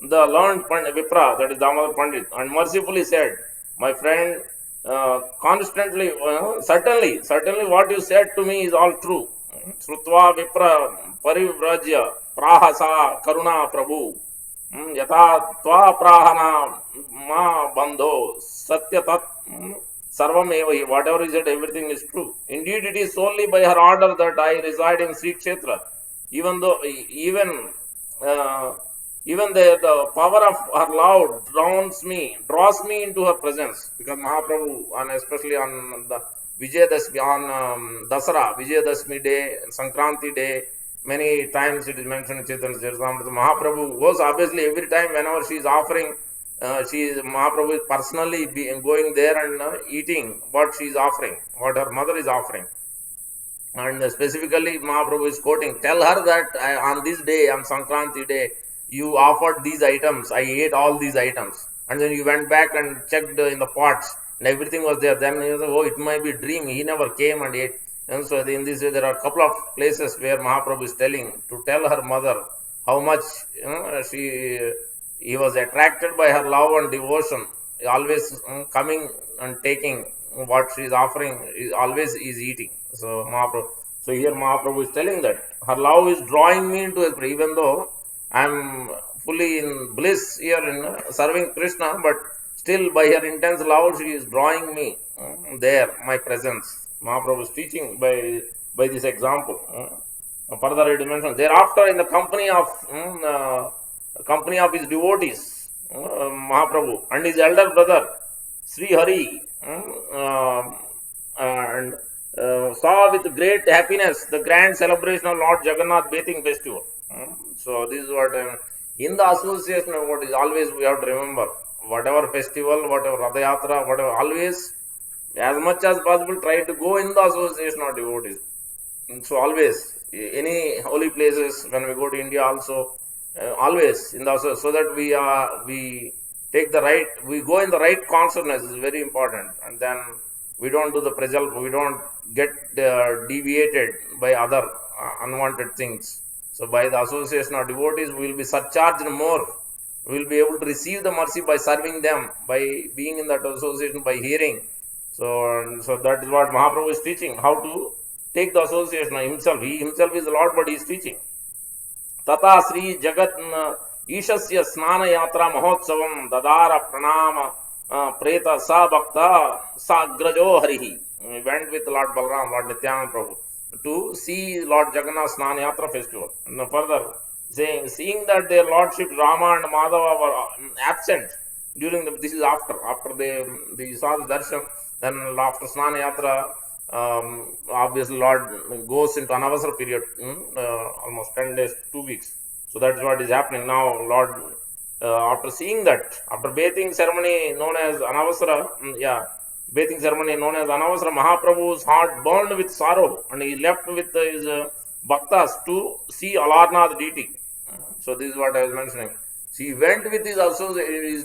the learned Vipra, that is Damodar Pandit, and mercifully said, my friend, certainly what you said to me is all true. Srutva Vipra Parivrajya Prahasa Karuna Prabhu Yata Tva Prahana Ma Bandho Satya Tat Sarvam Evahi. Whatever is said, everything is true. Indeed, it is solely by her order that I reside in Sri Kshetra. Even the power of her love draws me into her presence. Because Mahaprabhu, and especially on the Vijayadashmi, on Dasara, Vijayadashmi day, Sankranti day, many times it is mentioned in Chaitanya Charitamrita. Mahaprabhu goes, obviously, every time whenever she is offering, Mahaprabhu is personally going there and eating what she is offering, what her mother is offering. And specifically, Mahaprabhu is quoting, tell her that on this day, on Sankranti day, you offered these items, I ate all these items. And then you went back and checked in the pots, and everything was there. Then you said, oh, it might be a dream, he never came and ate. And so in this way, there are a couple of places where Mahaprabhu is telling to tell her mother how much he was attracted by her love and devotion. Always coming and taking what she is offering, is always is eating. So Mahaprabhu. So here Mahaprabhu is telling that her love is drawing me into his, even though I am fully in bliss here in serving Krishna, but still by her intense love, she is drawing me there, my presence. Mahaprabhu is teaching by this example. Further, it mentions thereafter in the company of his devotees, Mahaprabhu and his elder brother Sri Hari, and saw with great happiness the grand celebration of Lord Jagannath bathing festival. So this is what in the association of what is always we have to remember. Whatever festival, whatever Rath Yatra, whatever, always as much as possible try to go in the association of devotees. So always any holy places when we go to India also, always in the so that we take the right, we go in the right consciousness is very important, and then we don't do the pressure, we don't get deviated by other unwanted things. So by the association of devotees, we will be surcharged more. We will be able to receive the mercy by serving them, by being in that association, by hearing. So that is what Mahaprabhu is teaching, how to take the association himself. He himself is the Lord, but he is teaching. Tata Sri Jagat Ishasya Snana Yatra Mahotsavam Dadara Pranama Preta Sa Bhakta Sagrajo Harihi. We went with Lord Balram, Lord Nityananda Prabhu to see Lord Jagannath Snana Yatra festival. And further, seeing that their lordship Rama and Madhava were absent during this is after they saw the darshan. Then after Snana Yatra, obviously Lord goes into Anavasara period, almost 10 days, 2 weeks. So that is what is happening now. Lord, after seeing that, after bathing ceremony known as Anavasara, bathing ceremony known as Anavasara, Mahaprabhu's heart burned with sorrow, and he left with his bhaktas to see Alarnath deity. So this is what I was mentioning. So he went with his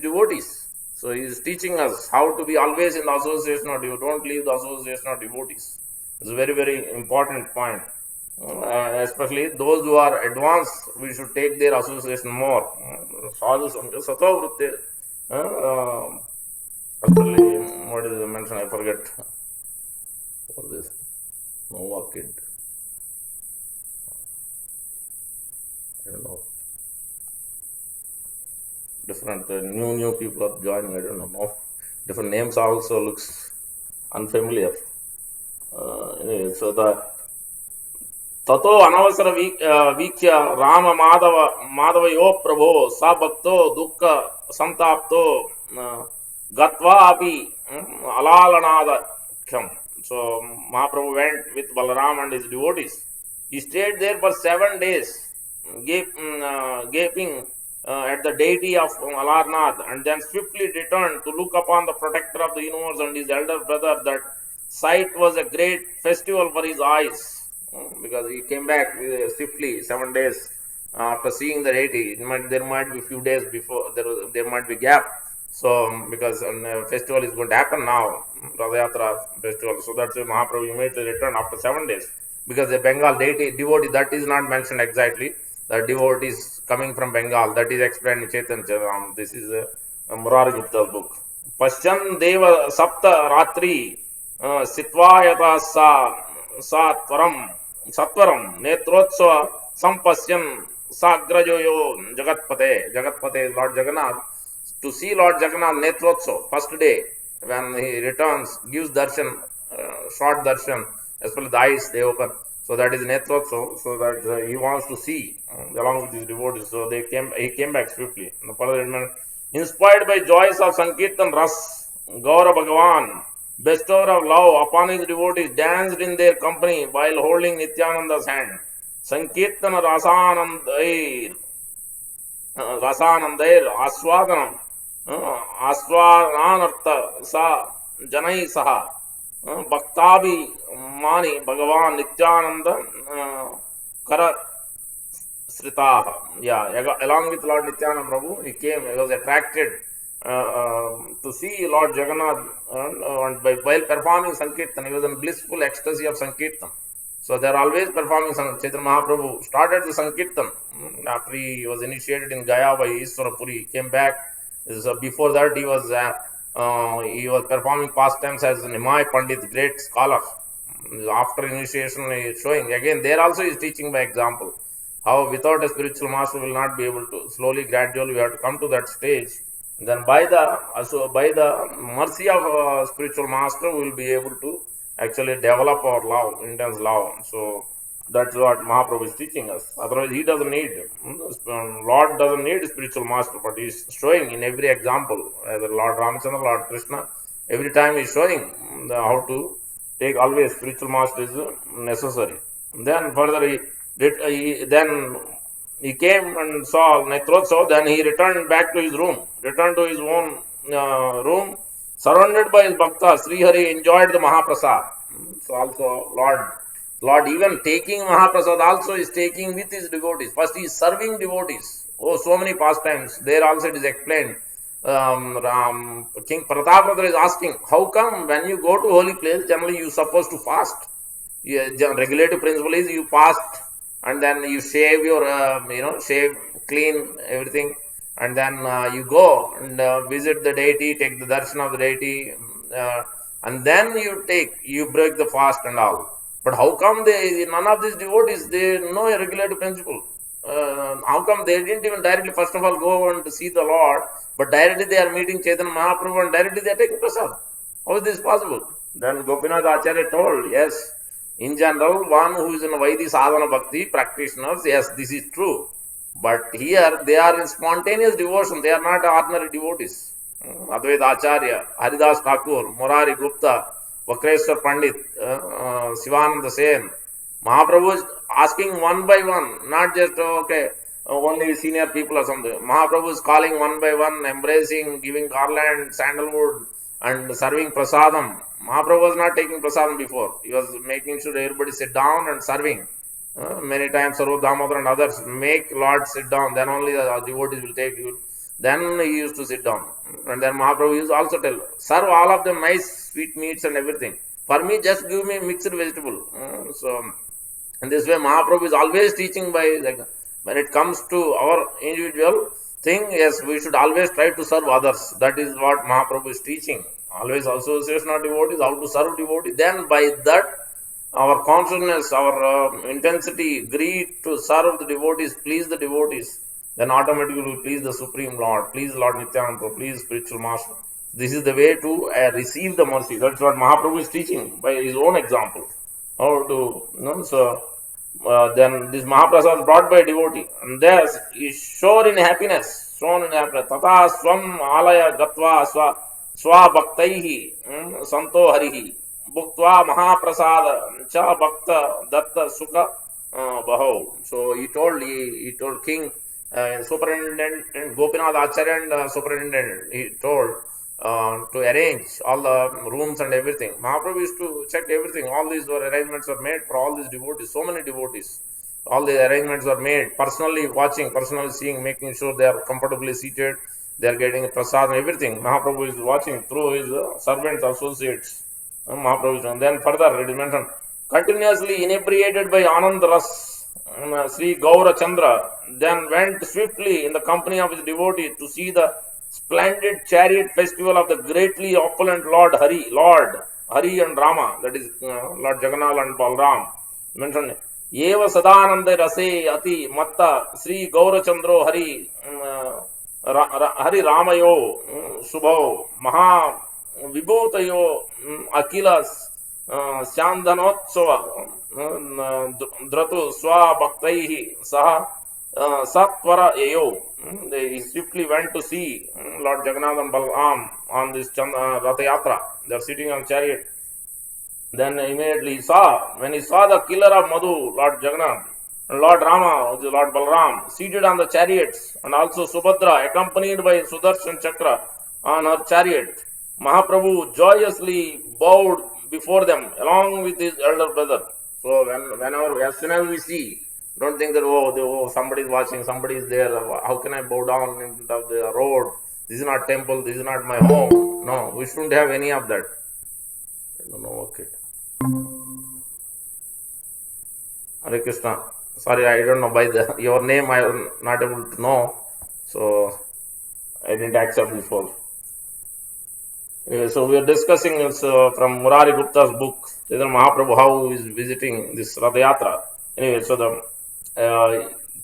devotees. So he is teaching us how to be always in the association of devotees. Don't leave the association of devotees. It's a very, very important point. Especially those who are advanced, we should take their association more. Sadhu Sato Vritti. Especially, what is mentioned? I forget. For this Nova kid. I don't know. Different new people are joining. I don't know. Different names also looks unfamiliar. Anyway, so the Tato Anavasara Vikya Rama Madhavayo Prabho Sa Bhakto Dukkha Santapto Gatva Api Alalanada Khyam. So Mahaprabhu went with Balaram and his devotees. He stayed there for 7 days, gaping at the deity of Alarnath, and then swiftly returned to look upon the protector of the universe and his elder brother. That sight was a great festival for his eyes, because he came back swiftly 7 days after seeing the deity. There might be few days before, there might be gap. So because festival is going to happen now, Rath Yatra festival. So that's why Mahaprabhu immediately returned after 7 days, because the Bengal deity devotee, that is not mentioned exactly. The devotee is coming from Bengal. That is explained in Chaitanya. This is Murari Gupta's book. Paschan Deva Sapta Ratri Sitvayata Satvaram Netrotsva Sampasyan Sagrajoyo Jagatpate is Lord Jagannath. To see Lord Jagannath Netrotsav, first day, when he returns, gives darshan, short darshan, especially the eyes they open. So that is Netrotsav, so that he wants to see along with his devotees. So he came back swiftly. Inspired by joys of Sankirtan Ras, Gaura Bhagavan, bestower of love upon his devotees, danced in their company while holding Nityananda's hand. Sankirtan Rasanandair Aswadanam Aswadanartha Sa Janai Saha Bhaktabi Mani Bhagavan Nityananda Kara Sritaha. Along with Lord Nityananda Prabhu, he was attracted to see Lord Jagannath and while performing Sankirtan. He was in blissful ecstasy of Sankirtan. So they are always performing. Chaitanya Mahaprabhu started the Sankirtan after he was initiated in Gaya by Iswarapuri. He came back. So before that, he was performing pastimes as Nimai Pandit, great scholar. After initiation, he is showing again. There also is teaching by example. How without a spiritual master will not be able to. Slowly, gradually, we have to come to that stage. Then by the mercy of a spiritual master, we will be able to actually develop our love, intense love. So that's what Mahaprabhu is teaching us. Otherwise, he doesn't need, Lord doesn't need spiritual master, but he is showing in every example, as Lord Ramchandra, Lord Krishna, every time he is showing how to take always spiritual master is necessary. Then further then he came and saw Netrotsav, then he returned back to his room, returned to his own room, surrounded by his bhaktas. Sri Hari enjoyed the Mahaprasad. So also Lord even taking Mahaprasad also is taking with his devotees. First he is serving devotees. Oh, so many pastimes. There also it is explained. King Prataprutra is asking, how come when you go to holy place, generally you are supposed to fast? Regulative principle is you fast and then you shave your, shave, clean everything, and then you go and visit the deity, take the darshan of the deity, and then you break the fast and all. But how come none of these devotees, they know a regulative principle? How come they didn't even directly, first of all, go and see the Lord, but directly they are meeting Chaitanya Mahaprabhu and directly they are taking prasad? How is this possible? Then Gopinath Acharya told, yes, in general, one who is in Vaidhi Sadhana Bhakti practitioners, yes, this is true. But here they are in spontaneous devotion, they are not ordinary devotees. Advaita Acharya, Haridas Thakur, Murari Gupta, Vakreshwar Pandit, Sivananda Sen. Mahaprabhu is asking one by one, not just, only senior people or something. Mahaprabhu is calling one by one, embracing, giving garland, sandalwood, and serving prasadam. Mahaprabhu was not taking prasadam before. He was making sure everybody sit down and serving. Many times Sarva Damodar and others make Lord sit down, then only the devotees will take you. Then he used to sit down. And then Mahaprabhu used to also tell, serve all of them nice sweet meats and everything. For me, just give me mixed vegetable. So in this way, Mahaprabhu is always teaching by, like, when it comes to our individual thing, yes, we should always try to serve others. That is what Mahaprabhu is teaching. Always association of devotees, how to serve devotees. Then by that, our consciousness, our intensity, greed to serve the devotees, please the devotees, then automatically we please the Supreme Lord, please Lord Nityananda, please spiritual master. This is the way to receive the mercy. That's what Mahaprabhu is teaching by his own example. How to, so then this Mahaprasad brought by a devotee, and there is shown in happiness, Tata swam alaya gatva swa bhaktaihi santo harihi bhuktva mahaprasad cha bhakta datta sukha baho. So he told King Superintendent Gopinath Acharya and Superintendent, he told to arrange all the rooms and everything. Mahaprabhu used to check everything. All these arrangements are made for all these devotees, so many devotees. All the arrangements are made, personally watching, personally seeing, making sure they are comfortably seated, they are getting prasad and everything. Mahaprabhu is watching through his servants, associates. Mahaprabhu is, and then further it is mentioned, continuously inebriated by Ananda Ras, Sri Gaura Chandra then went swiftly in the company of his devotee to see the splendid chariot festival of the greatly opulent Lord Hari and Rama, that is Lord Jagannath and Balram. Mentioned, Yeva Sadananda Rase Ati Matta Sri Gaurachandro Hari Ramayo Subho Maha Vibhotayo Akilas Shandanotsava Dratu Swa Bhaktaihi Saha Satvara Eyo. They swiftly went to see Lord Jagannath and Balram on this Rath Yatra. They are sitting on chariot. Then immediately when he saw the killer of Madhu, Lord Jagannath, and Lord Rama, which is Lord Balram, seated on the chariots, and also Subhadra, accompanied by Sudarshan Chakra on her chariot, Mahaprabhu joyously bowed before them, along with his elder brother. So whenever, as soon as we see, don't think that, somebody is watching, somebody is there, how can I bow down in the road? This is not temple, this is not my home. No, we shouldn't have any of that. I don't know, okay. Hare Krishna. Sorry, I don't know by your name, I am not able to know. So I didn't accept before. So we are discussing this from Murari Gupta's book, Chaitanya Mahaprabhu, how he is visiting this Rath Yatra. Anyway, so the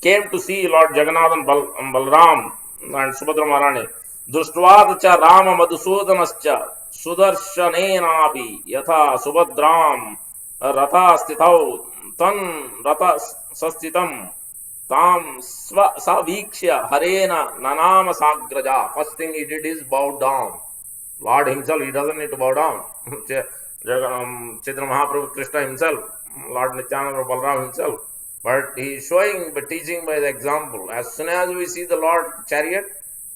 came to see Lord Jagannath and Balram and Subhadra Maharani. Dushtvad cha Rama Madhusudanascha Sudarshanenapi Yatha Subhadram Ratha Stithau Tan Ratha Sastitam Tam Savikshya Harena Nanama Sagraja. First thing he did is bow down. Lord himself, he doesn't need to bow down. Chaitanya Mahaprabhu, Krishna himself, Lord Nityananda Balram himself. But he is showing, but teaching by the example. As soon as we see the Lord chariot,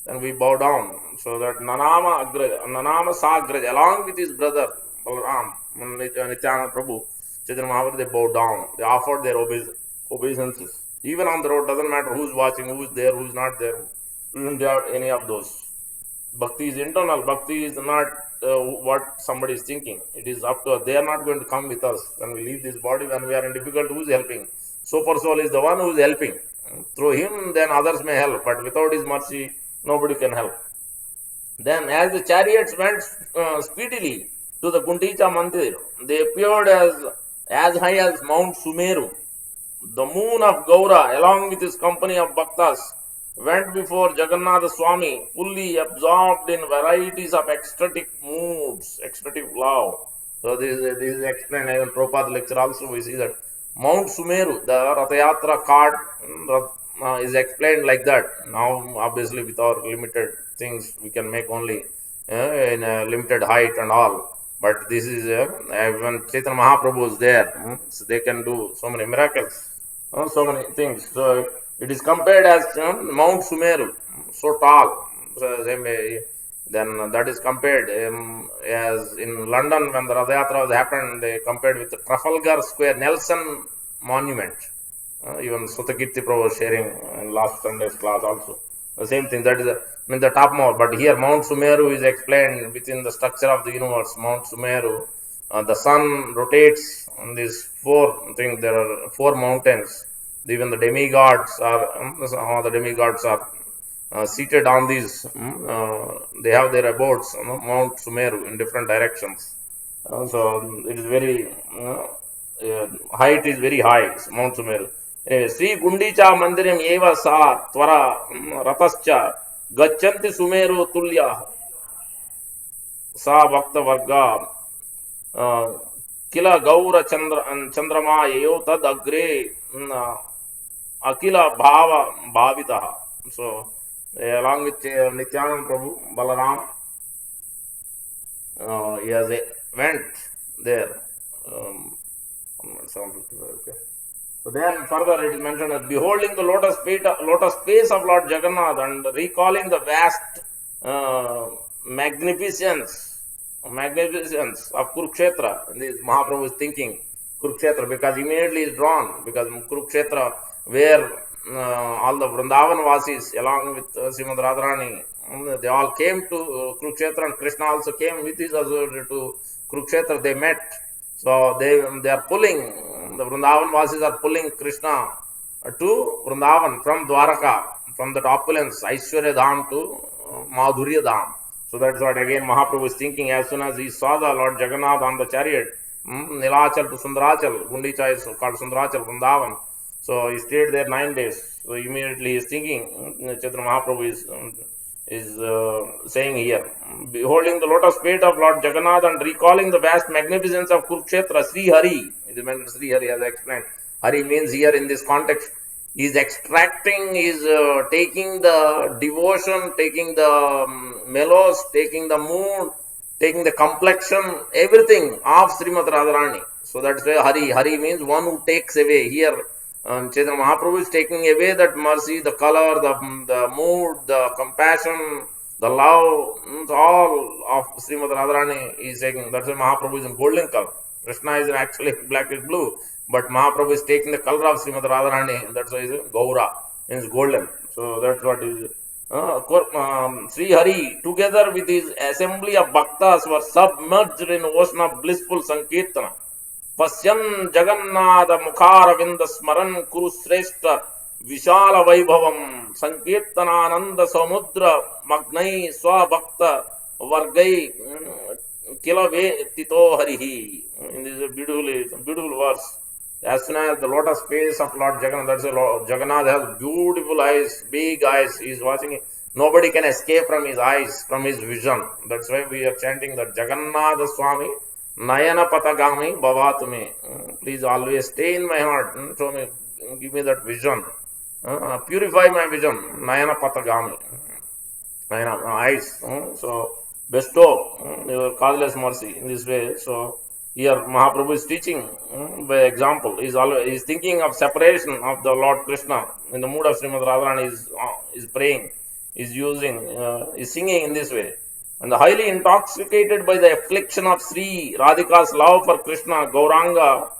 then we bow down. So that Nanama Sagraj, along with his brother Balram, Nityananda Prabhu, Chaitanya Mahaprabhu, they bow down. They offered their obeisances. Even on the road, doesn't matter who's watching, who's there, who's not there. We don't have any of those. Bhakti is internal. Bhakti is not what somebody is thinking. It is up to us. They are not going to come with us. When we leave this body, when we are in difficulty, who is helping? Super soul is the one who is helping. Through him, then others may help. But without his mercy, nobody can help. Then as the chariots went speedily to the Gundicha Mandir, they appeared as high as Mount Sumeru. The moon of Gaura, along with his company of Bhaktas, went before Jagannath Swami, fully absorbed in varieties of ecstatic moods, ecstatic love. So this is explained in Prabhupada lecture also. We see that Mount Sumeru, the Rath Yatra card is explained like that. Now, obviously, with our limited things, we can make only in a limited height and all. But this is when Chaitanya Mahaprabhu is there, so they can do so many miracles, so many things. So it is compared as Mount Sumeru, so tall. So then that is compared as in London when the Rath Yatra was happened, they compared with the Trafalgar Square, Nelson Monument. Even Sutakirti Prabhu was sharing in last Sunday's class also. The same thing, that is the topmost. But here Mount Sumeru is explained within the structure of the universe. Mount Sumeru, the sun rotates on these four things. There are four mountains. Even the demigods are, some of the demigods are seated on these. They have their abodes on Mount Sumeru in different directions. So it is very, height is very high, Mount Sumeru. Sri Gundicha Mandiram Eva Sa Twara Ratascha Gachanti Sumeru Tulya Sa Bhakta Varga Kila Gaura Chandrama Yeo Tad Agre Akila Bhava Bhavitaha. So along with Nityananda Prabhu, Balaram, he has went there. Okay. So then further it is mentioned that beholding the lotus face of Lord Jagannath and recalling the vast magnificence of Kurukshetra. This Mahaprabhu is thinking Kurukshetra because immediately is drawn, because Kurukshetra where all the Vrindavan Vasis along with Srimad Radharani, they all came to Kurukshetra, and Krishna also came with his associate to Kurukshetra. They met. So they are pulling, the Vrindavan Vasis are pulling Krishna to Vrindavan from Dwaraka, from that opulence, Aishwarya Dham to Madhurya Dham. So that's what again Mahaprabhu is thinking as soon as he saw the Lord Jagannath on the chariot, Nilachal to Sundarachal, Gundicha is called Sundarachal, Vrindavan. So he stayed there 9 days. So immediately he is thinking, Chaitanya Mahaprabhu is saying here, beholding the lotus feet of Lord Jagannath and recalling the vast magnificence of Kurukshetra, Sri Hari. It is mentioned Sri Hari as I explained. Hari means here in this context, he is extracting, is taking the devotion, taking the melos, taking the mood, taking the complexion, everything of Srimad Radharani. So that's why Hari. Hari means one who takes away. Here Chaitanya Mahaprabhu is taking away that mercy, the color, the mood, the compassion, the love, all of Srimad Radharani is taking. That's why Mahaprabhu is in golden color. Krishna is actually blackish blue, but Mahaprabhu is taking the color of Srimad Radharani. That's why it is Gaura, means golden. So that's what is Sri Hari, together with his assembly of bhaktas, were submerged in ocean of blissful Sankirtana. Pasyan Jagannath Mukharavinda Smaran Kuru Sreshta Vishala Vaibhavam Sankirtana Ananda Samudra Magnai Swabhakta Vargai Kilave Tito Harihi. In this beautiful verse. As soon as the lotus face of Lord Jagannath, that's a Jagannath has beautiful eyes, big eyes. He is watching it. Nobody can escape from his eyes, from his vision. That's why we are chanting that Jagannath Swami Nayana Patagami Bhavatume. Please always stay in my heart. Show me, give me that vision. Purify my vision. Nayana Patagami. Nayana, eyes. So bestow your causeless mercy in this way. So here Mahaprabhu is teaching by example. He is thinking of separation of the Lord Krishna in the mood of Srimad Radharani. Is praying, is singing in this way. And highly intoxicated by the affliction of Sri Radhika's love for Krishna, Gauranga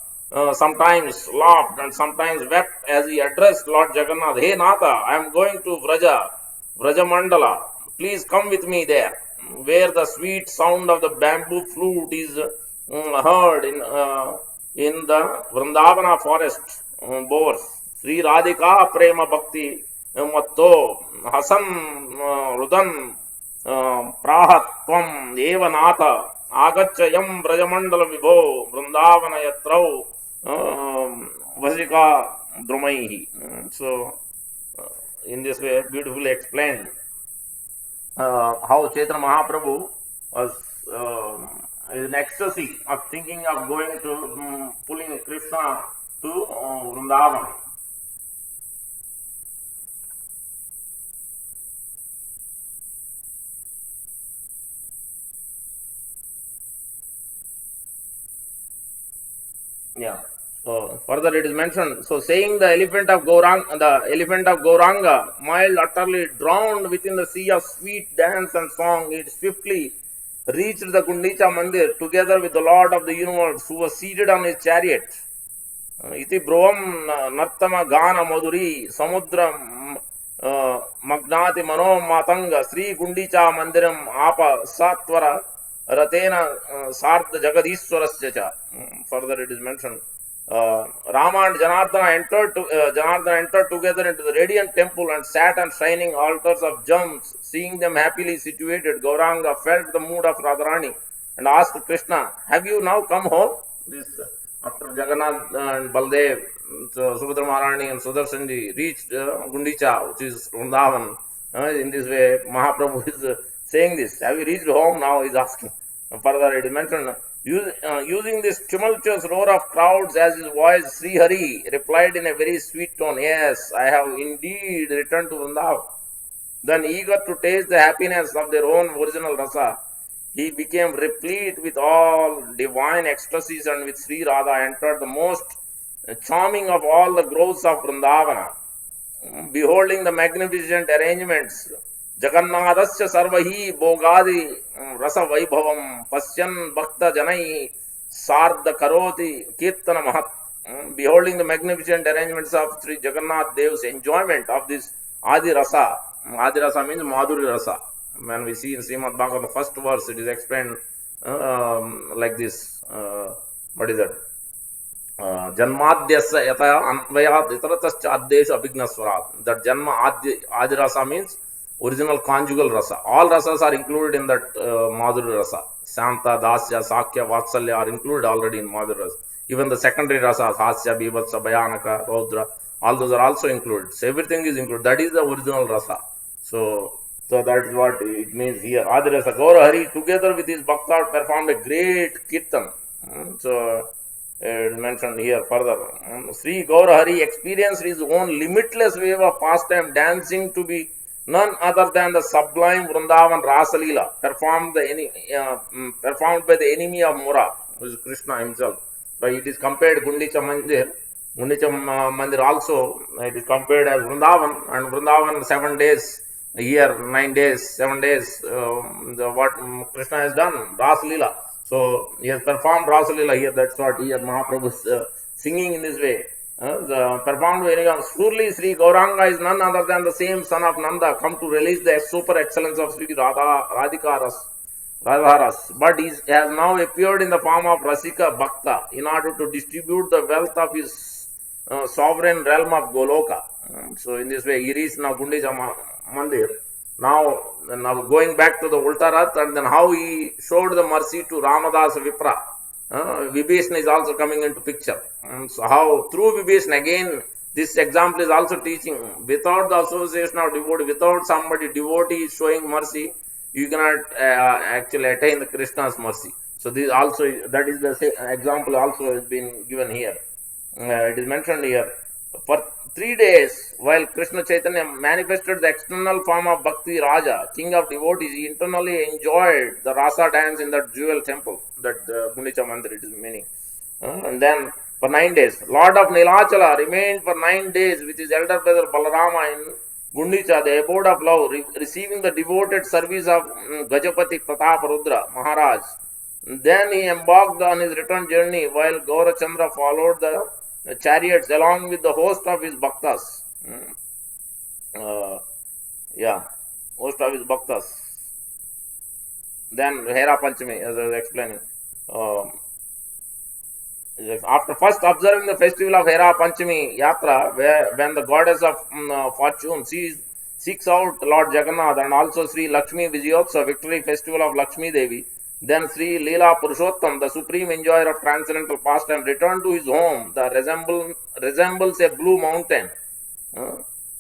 sometimes laughed and sometimes wept as he addressed Lord Jagannath. Hey Natha, I am going to Vraja Mandala. Please come with me there, where the sweet sound of the bamboo flute is heard in the Vrindavana forest bores. Sri Radhika Prema Bhakti Matto Hasan Rudan Prahat Tvam Eva Natha Agachayam Brajamandala Vibho Vrindavana Yatrau Vasika Drumaihi. So, in this way, beautifully explained how Chaitanya Mahaprabhu was in ecstasy of thinking of going to pulling Krishna to Vrindavan. Yeah. So further it is mentioned. So saying the elephant of Gauranga, mild, utterly drowned within the sea of sweet dance and song, it swiftly reached the Gundicha Mandir together with the Lord of the universe, who was seated on his chariot. Iti Brovam Nartama Gana Madhuri Samudra Magnati Mano Matanga Sri Gundicha Mandiram Apa Satvara Ratena Sartha Jagadishwarasya. Further it is mentioned. Rama and Janardana entered together into the radiant temple and sat on shining altars of gems. Seeing them happily situated, Gauranga felt the mood of Radharani and asked Krishna, "Have you now come home?" This after Jagannath and Baldev, Subhadra Maharani and Sudarshanji reached Gundicha, which is Vrindavan. In this way, Mahaprabhu is saying this. Have you reached home now? He is asking. Further, it is mentioned. Using this tumultuous roar of crowds as his voice, Sri Hari replied in a very sweet tone, "Yes, I have indeed returned to Vrindavan." Then, eager to taste the happiness of their own original rasa, he became replete with all divine ecstasies and with Sri Radha entered the most charming of all the groves of Vrindavana. Beholding the magnificent arrangements, Jagannathasya sarvahi bogadi rasa vaibhavam pasyan bhakta janai sardha karoti kirtana mahat. Beholding the magnificent arrangements of Sri Jagannath Dev's enjoyment of this Adi Rasa. Adi Rasa means Madhuri Rasa. When we see in Srimad Bhagavatam, the first verse, it is explained like this. What is that? Janmadhyasya yata anvayat itaratascha addesha abhignaswarat. That Janma Adi Rasa means original conjugal rasa. All rasas are included in that Madhuri rasa. Santa, Dasya, Sakya, Vatsalya are included already in Madhuri rasa. Even the secondary rasas, Hasya, Bhivatsa, Bhayanaka, Raudra, all those are also included. So everything is included. That is the original rasa. So that is what it means here. Adi rasa. Gaura Hari together with his bhakta performed a great kirtan. So it is mentioned here further. Sri Gaura Hari experienced his own limitless wave of pastime, dancing to be none other than the sublime Vrindavan Rasalila performed by the enemy of Mura, who is Krishna himself. So it is compared Gundicha Mandir also, it is compared as Vrindavan, and Vrindavan 7 days a year, 9 days, 7 days, what Krishna has done, Rasalila. So he has performed Rasalila here, that's what here Mahaprabhu is singing in this way. performed very well. Surely Sri Gauranga is none other than the same son of Nanda, come to release the super excellence of Sri Radharas. But he has now appeared in the form of Rasika Bhakta in order to distribute the wealth of his sovereign realm of Goloka. So in this way, he reached now Gundicha Mandir. Now going back to the Ulta Rath, and then how he showed the mercy to Ramadas Vipra. Vibhishna is also coming into picture. So how through Vibhishna, again, this example is also teaching, without the association of devotee, without somebody devotee showing mercy, you cannot actually attain the Krishna's mercy. So this also, that is the example also has been given here. It is mentioned here. For 3 days, while Krishna Chaitanya manifested the external form of Bhakti Raja, king of devotees, he internally enjoyed the rasa dance in that jewel temple, that Gundicha Mandir, it is meaning. And then for 9 days, Lord of Nilachala remained for 9 days with his elder brother Balarama in Gundicha, the abode of love, receiving the devoted service of Gajapati Pratap Rudra Maharaj. Then he embarked on his return journey, while Gaurachandra followed the chariots along with the host of his bhaktas. Host of his bhaktas. Then Hera Panchami, as I was explaining. After first observing the festival of Hera Panchami Yatra, when the goddess of fortune seeks out Lord Jagannath, and also Sri Lakshmi Vijayotsav, victory festival of Lakshmi Devi, then Sri Leela Purushottam, the supreme enjoyer of transcendental pastime, returned to his home that resembles a blue mountain.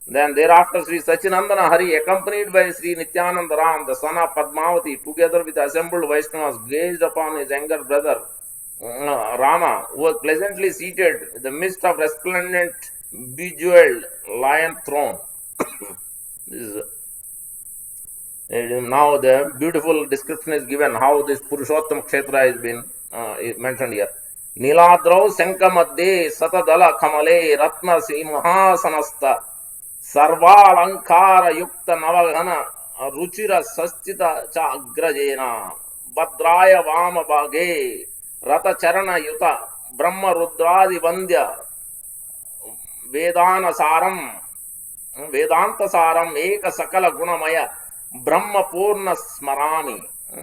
Then thereafter Sri Sachinandana Hari, accompanied by Sri Nityananda Ram, the son of Padmavati, together with assembled Vaishnavas, gazed upon his younger brother Rama, who was pleasantly seated in the midst of resplendent, bejeweled lion throne. This is now the beautiful description is given how this Purushottam Kshetra has been mentioned here. Niladrau Sankamadde Satadala Kamale Ratna Simhasanasta Sarvalankara Yukta Navagana Ruchira Sastita Chagrajena Badraya Vama Bhage Rata Charana Yuta Brahma Rudradi Vandya Vedana Saram Vedanta Saram Eka Sakala Gunamaya Brahma Purna Smarami.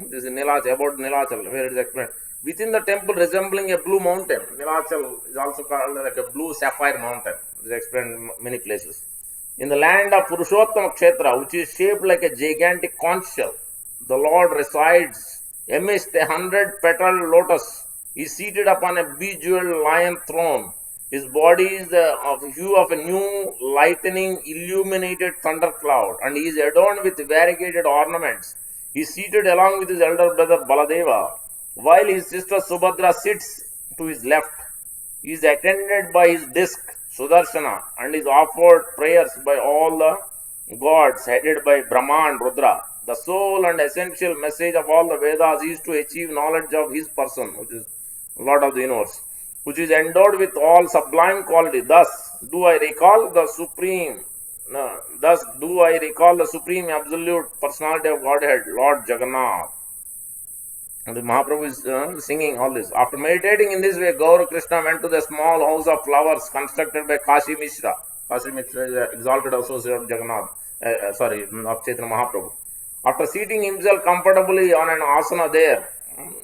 This is Nilachal, about Nilachal, where it is explained. Within the temple resembling a blue mountain. Nilachal is also called like a blue sapphire mountain. It is explained in many places. In the land of Purushottam Kshetra, which is shaped like a gigantic conch shell, the Lord resides amidst 100-petaled lotus. He is seated upon a bejeweled lion throne. His body is of the hue of a new lightning illuminated thundercloud, and he is adorned with variegated ornaments. He is seated along with his elder brother Baladeva, while his sister Subhadra sits to his left. He is attended by his disc Sudarshana and is offered prayers by all the gods headed by Brahma and Rudra. The sole and essential message of all the Vedas is to achieve knowledge of his person, which is Lord of the universe, which is endowed with all sublime quality. Thus do I recall the supreme absolute personality of Godhead, Lord Jagannath. And the Mahaprabhu is singing all this. After meditating in this way, Gaura Krishna went to the small house of flowers constructed by Kashi Mishra. Kashi Mishra is the exalted associate of Jagannath, of Chaitanya Mahaprabhu. After seating himself comfortably on an asana there,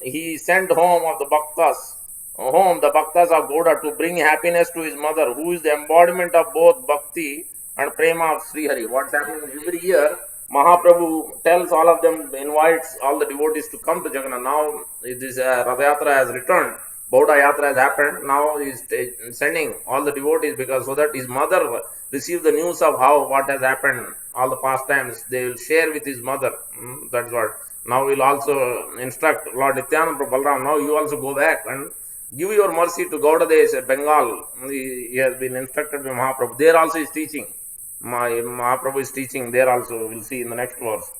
he sent home the bhaktas of Gauda to bring happiness to his mother, who is the embodiment of both bhakti and prema of Sri Hari. What's happening every year, Mahaprabhu tells all of them, invites all the devotees to come to Jagannath. Now this Rath Yatra has returned, Bauda Yatra has happened. Now he is sending all the devotees, because so that his mother receive the news of what has happened, all the pastimes, they will share with his mother. That's what. Now we will also instruct Lord Nityananda Balaram, now you also go back and give your mercy to Gauda Desh at Bengal. He has been instructed by Mahaprabhu. There also is teaching. Mahaprabhu is teaching there also. We'll see in the next verse.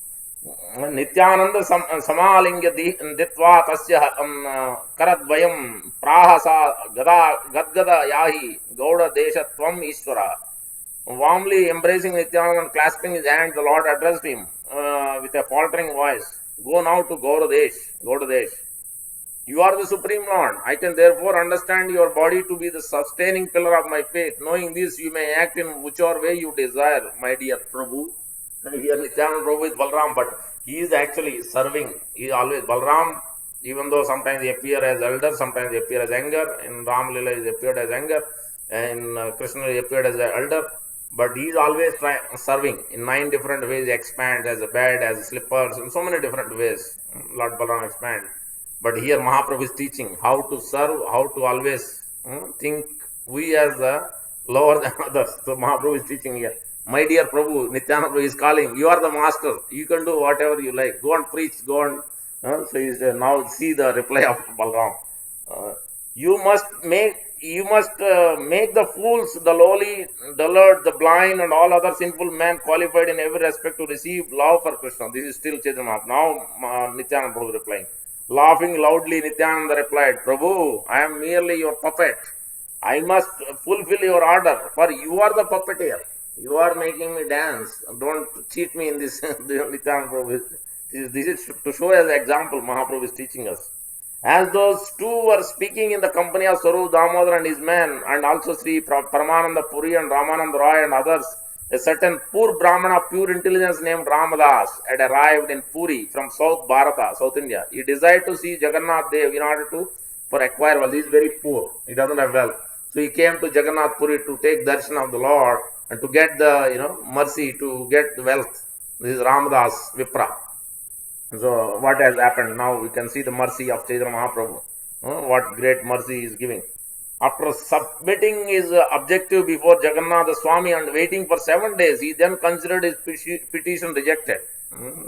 Nityananda Samalingya Ditva Tasya Karadvayam Prahasa Gadgada Yahi Gauda Desha Tvam Ishvara. Warmly embracing Nityananda and clasping his hands, the Lord addressed him with a faltering voice. Go now to Gauda Desh. You are the Supreme Lord. I can therefore understand your body to be the sustaining pillar of my faith. Knowing this, you may act in whichever way you desire, my dear Prabhu. And here Nityananda Prabhu is Balram, but he is actually serving. He is always Balram, even though sometimes he appears as elder, sometimes he appears as younger. In Ram Lila, he appeared as younger. In Krishna, he appeared as an elder. But he is always serving in 9 different ways. He expands as a bed, as slippers, in so many different ways. Lord Balram expands. But here Mahaprabhu is teaching how to serve, how to always think we as lower than others. So Mahaprabhu is teaching here. My dear Prabhu, Nityananda Prabhu is calling. You are the master. You can do whatever you like. Go and preach. Go and so he said, now see the reply of Balram. You must make the fools, the lowly, dullard, the blind, and all other sinful men qualified in every respect to receive love for Krishna. This is still Chaitanya Mahaprabhu. Now Nityananda Prabhu replying. Laughing loudly, Nityananda replied, Prabhu, I am merely your puppet. I must fulfill your order, for you are the puppeteer. You are making me dance. Don't cheat me in this. Nityananda Prabhu. This is to show as an example, Mahaprabhu is teaching us. As those two were speaking in the company of Saru Damodar and his men, and also Sri Paramananda Puri and Ramananda Roy and others, a certain poor Brahmana of pure intelligence named Ramadas had arrived in Puri from South Bharata, South India. He desired to see Jagannath Dev in order to for acquire wealth. He is very poor. He doesn't have wealth. So he came to Jagannath Puri to take darshan of the Lord and to get the mercy, to get the wealth. This is Ramadas Vipra. So what has happened? Now we can see the mercy of Chaitanya Mahaprabhu. What great mercy he is giving. After submitting his objective before Jagannath Swami and waiting for 7 days, he then considered his petition rejected.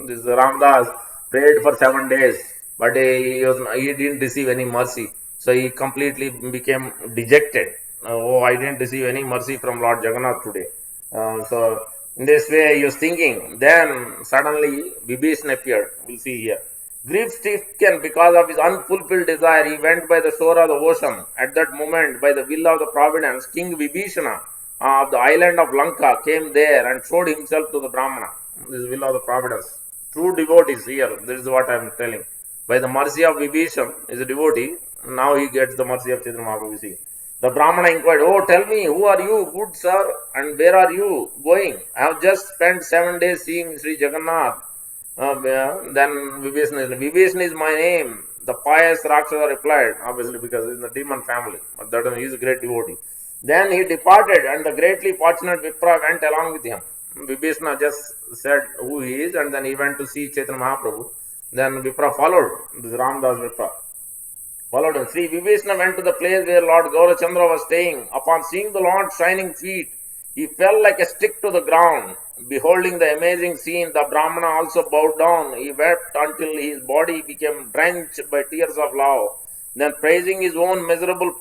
This Ramdas prayed for 7 days, but he didn't receive any mercy. So he completely became dejected. Oh, I didn't receive any mercy from Lord Jagannath today. So in this way he was thinking. Then suddenly Vibhishana appeared. We'll see here. Grief-stricken because of his unfulfilled desire, he went by the shore of the ocean. At that moment, by the will of the providence, King Vibhishana of the island of Lanka came there and showed himself to the Brahmana. This is will of the providence. True devotees here. This is what I am telling. By the mercy of Vibhishana, is a devotee. Now he gets the mercy of Chaitanya Mahaprabhu. See. The Brahmana inquired, oh, tell me, who are you, good sir, and where are you going? I have just spent 7 days seeing Sri Jagannath. Then Vibhishana is my name. The pious Rakshasa replied, obviously because he is in the demon family, but that he is a great devotee. Then he departed, and the greatly fortunate Vipra went along with him. Vibhishana just said who he is, and then he went to see Chaitanya Mahaprabhu. Then Vipra followed, this Ramdas Vipra. Followed him. Sri Vibhishana went to the place where Lord Gaurachandra was staying. Upon seeing the Lord's shining feet, he fell like a stick to the ground. Beholding the amazing scene, the Brahmana also bowed down. He wept until his body became drenched by tears of love. Then, praising his own miserable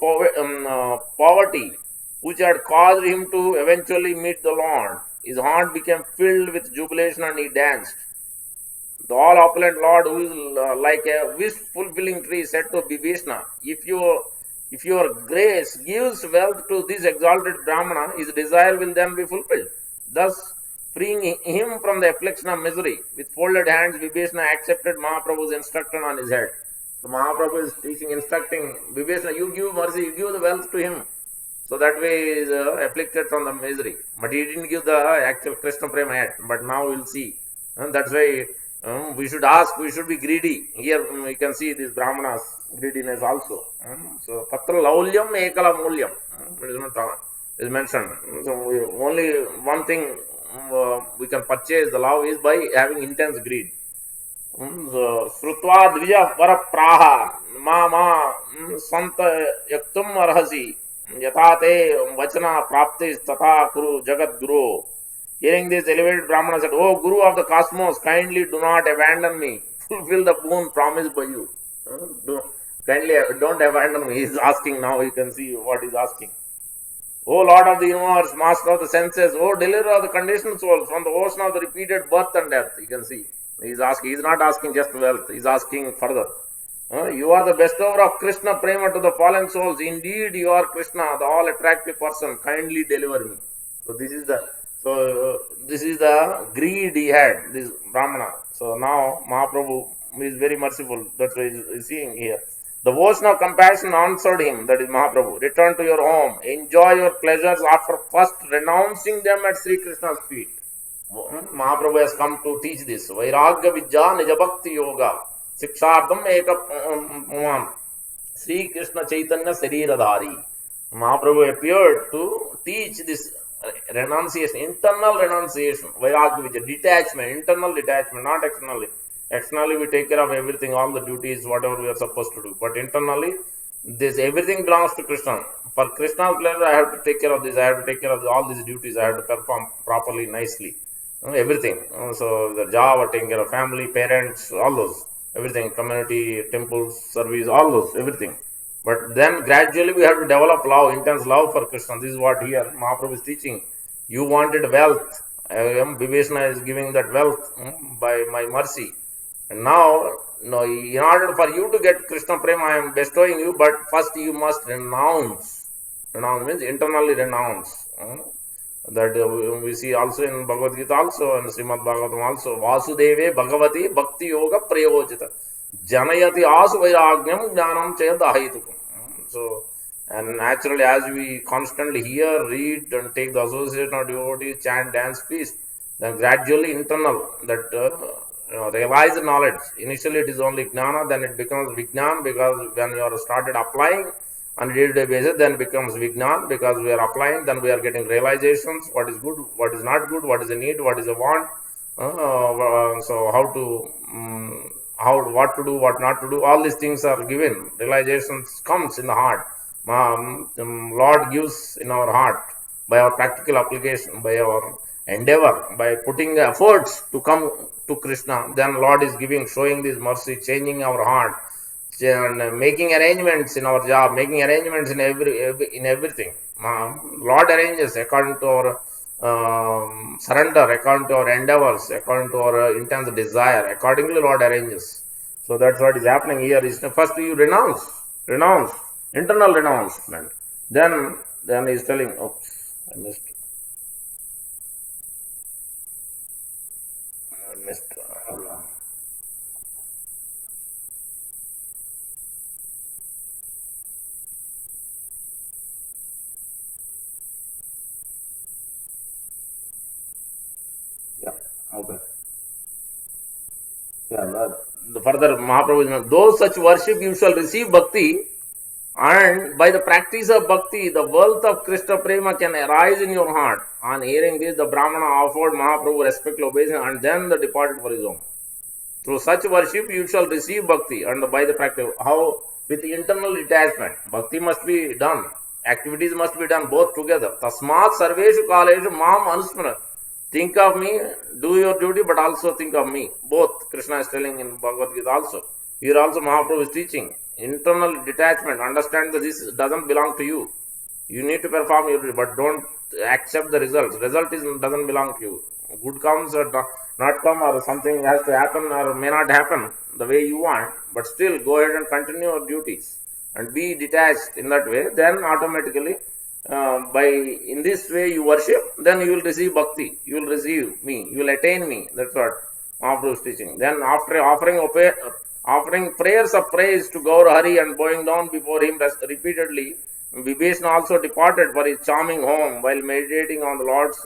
poverty, which had caused him to eventually meet the Lord, his heart became filled with jubilation and he danced. The all opulent Lord, who is like a wish-fulfilling tree, said to Vibhishana, if your grace gives wealth to this exalted Brahmana, his desire will then be fulfilled. Thus, freeing him from the affliction of misery, with folded hands, Vibhishana accepted Mahaprabhu's instruction on his head. So Mahaprabhu is teaching, instructing Vibhishana, you give mercy, you give the wealth to him. So that way he is afflicted from the misery. But he didn't give the actual Krishna Prema yet. But now we'll see. And that's why we should ask, we should be greedy. Here we can see this Brahmana's greediness also. So, Patra Laulyam Ekala Mulyam. It is mentioned. So, only one thing we can purchase the love is by having intense greed. So, Srutva Dvija Parapraha Ma Santa Yaktum Arhasi Yatate Vachana Praptis Tata Kuru Jagat Guru. Hearing this, elevated Brahmana said, oh Guru of the cosmos, kindly do not abandon me. Fulfill the boon promised by you. Kindly don't abandon me. He is asking now. You can see what he is asking. O Lord of the universe, Master of the senses, O deliverer of the conditioned souls from the ocean of the repeated birth and death. You can see. He is asking. He is not asking just wealth. He is asking further. You are the bestower of Krishna Prema to the fallen souls. Indeed, you are Krishna, the all attractive person. Kindly deliver me. So this is the greed he had, this Brahmana. So now Mahaprabhu is very merciful. That's why he is seeing here. The ocean of compassion answered him, that is Mahaprabhu, return to your home, enjoy your pleasures after first renouncing them at Sri Krishna's feet. Mahaprabhu has come to teach this. Vairagya Vidya Nijabhakti Yoga. Sikshardam Eka Sri Krishna Chaitanya Sariradhari. Mahaprabhu appeared to teach this renunciation, internal renunciation, Vairagya Vidya, detachment, internal detachment, not externally. Externally, we take care of everything, all the duties, whatever we are supposed to do. But internally, this everything belongs to Krishna. For Krishna's pleasure, I have to take care of this. I have to take care of all these duties. I have to perform properly, nicely. Everything. So the job, taking care of family, parents, all those. Everything. Community, temples, service, all those. Everything. But then gradually we have to develop love, intense love for Krishna. This is what here Mahaprabhu is teaching. You wanted wealth. Viveshna is giving that wealth by my mercy. And now, no, in order for you to get Krishna Prema, I am bestowing you, but first you must renounce. Renounce means internally renounce. That we see also in Bhagavad Gita, also in Srimad Bhagavatam, also Vasudeve Bhagavati Bhakti Yoga Prayojita Janayati Asu Vairagnyam Jnanam Chayadahitukum. So, and naturally, as we constantly hear, read, and take the association of devotees, chant, dance, feast, then gradually internal that realize the knowledge. Initially, it is only jnana, then it becomes vijnan, because when you are started applying on a day-to-day basis, then it becomes vijnan, because we are applying, then we are getting realizations, what is good, what is not good, what is a need, what is a want, so how to what to do, what not to do, all these things are given. Realizations comes in the heart. Lord gives in our heart by our practical application, by our endeavor, by putting efforts to come to Krishna. Then Lord is giving, showing this mercy, changing our heart, and making arrangements in our job, making arrangements in everything. Lord arranges according to our surrender, according to our endeavors, according to our intense desire. Accordingly, Lord arranges. So that's what is happening here. Is first you renounce, internal renouncement. Then he's telling, oops, I missed. Yeah, okay. Yeah, the further Mahaprabhu, those such worship you shall receive bhakti, and by the practice of bhakti, the wealth of Krishna Prema can arise in your heart. On hearing this, the Brahmana offered Mahaprabhu respectful obeisance, and then they departed for his home. Through such worship, you shall receive bhakti, and by the practice, how? With internal detachment. Bhakti must be done. Activities must be done both together. Tasmat sarveshu kaleshu mam anusmara. Think of me, do your duty, but also think of me. Both Krishna is telling in Bhagavad Gita also. Here also Mahaprabhu is teaching. Internal detachment. Understand that this doesn't belong to you. You need to perform your duty, but don't accept the results. Result doesn't belong to you. Good comes or not come, or something has to happen or may not happen the way you want, but still go ahead and continue your duties and be detached in that way. Then automatically, by in this way you worship, then you will receive bhakti, you will receive me, you will attain me. That's what Mahaprabhu is teaching. Then after offering prayers of praise to Gaur Hari and bowing down before him repeatedly, Vibhishna also departed for his charming home while meditating on the Lord's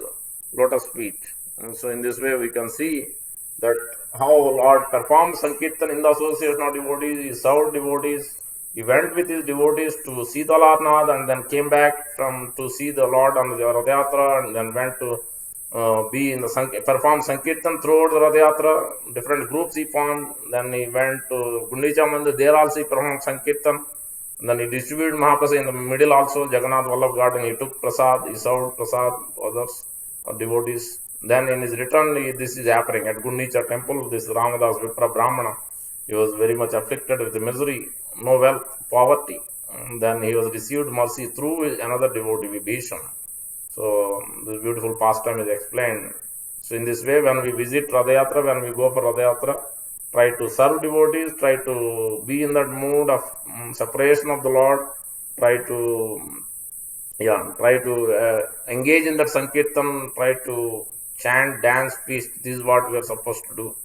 lotus feet. And so in this way we can see that how Lord performed Sankirtan in the association of devotees, he served devotees, he went with his devotees to see the Larnath and then came back to see the Lord on the Rath Yatra, and then went to perform Sankirtan throughout the Rath Yatra. Different groups he formed. Then he went to Gundicha Mandir, there also he performed Sankirtan. And then he distributed Mahaprasad in the middle also, Jagannath Vallabh garden. He took prasad, he served prasad to others, devotees. Then in his return, this is happening at Gundicha temple. This Ramadas Vipra Brahmana, he was very much afflicted with misery, no wealth, poverty. And then he was received mercy through another devotee, Vibhishan. So this beautiful pastime is explained. So in this way, when we visit Rath Yatra, when we go for Rath Yatra, try to serve devotees, try to be in that mood of separation of the Lord, try to engage in that Sankirtan, try to chant, dance, feast. This is what we are supposed to do.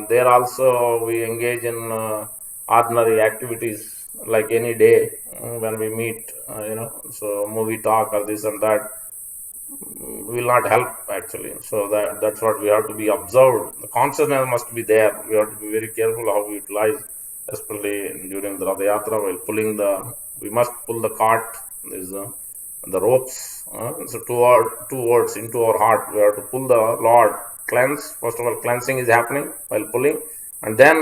There also we engage in ordinary activities like any day when we meet, so movie talk or this and that will not help actually. So that's what we have to be observed. The consciousness must be there. We have to be very careful how we utilize, especially during the Rath Yatra while pulling we must pull the cart. There's the ropes. So two words into our heart. We have to pull the Lord. Cleanse. First of all, cleansing is happening while pulling. And then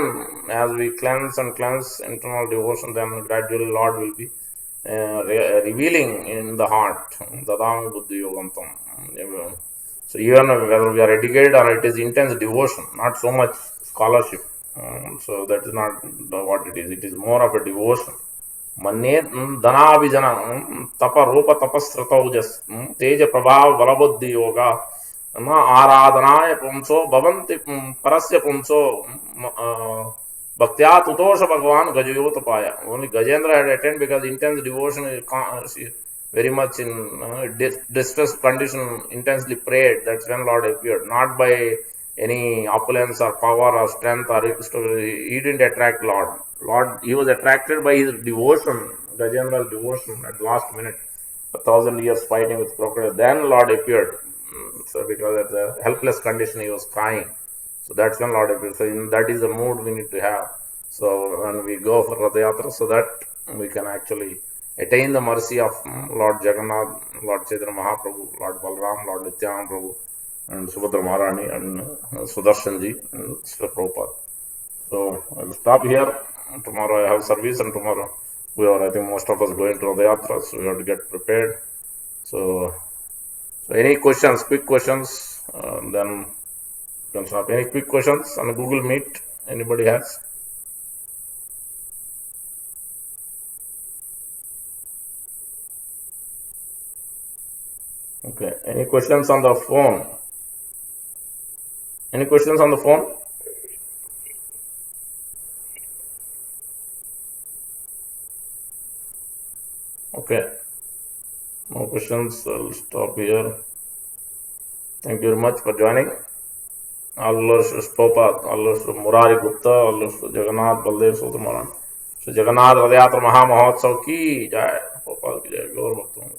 as we cleanse and cleanse internal devotion, then gradually Lord will be revealing in the heart. Dadami buddhi yogam tam. So even whether we are educated or it is intense devotion, not so much scholarship. So that is not what it is. It is more of a devotion. मन्ये धनाभिजन तप रूप तपस्त्रतौजस तेज प्रभाव बलबुद्धि योगा न आराधनाय पुंसो भवन्ति परस्य पुंसो भक्त्या तुतोष भगवान गजयोत पाया. Only Gajendra had attained because intense devotion is very much in distressed condition, intensely prayed. That's when Lord appeared, not by any opulence or power or strength or he didn't attract Lord. He was attracted by his devotion, Gajendra's devotion at the last minute. 1,000 years fighting with crocodile. Then Lord appeared. So because at the helpless condition he was crying. So that's when Lord appeared. So that is the mood we need to have. So when we go for Rath Yatra, so that we can actually attain the mercy of Lord Jagannath, Lord Chaitanya Mahaprabhu, Lord Balram, Lord Nityananda Prabhu, and Subhadra Maharani, and Sudarshanji, and Srila Prabhupada. So I'll stop here. Tomorrow I have service, and tomorrow I think most of us going to the Yatra, so we have to get prepared. So any questions, quick questions, then you can stop. Any quick questions on Google Meet? Anybody has? Okay. Any questions on the phone? Any questions on the phone? Okay. No questions. I'll stop here. Thank you very much for joining. Allah Prabhupada, Allah Murari Gupta, Allah Jagannath, Baldev Sotamaran. So Jagannath Rath Yatra Maha Mahotsav ki jai. Prabhupada ki jai. Gaur Bhakta.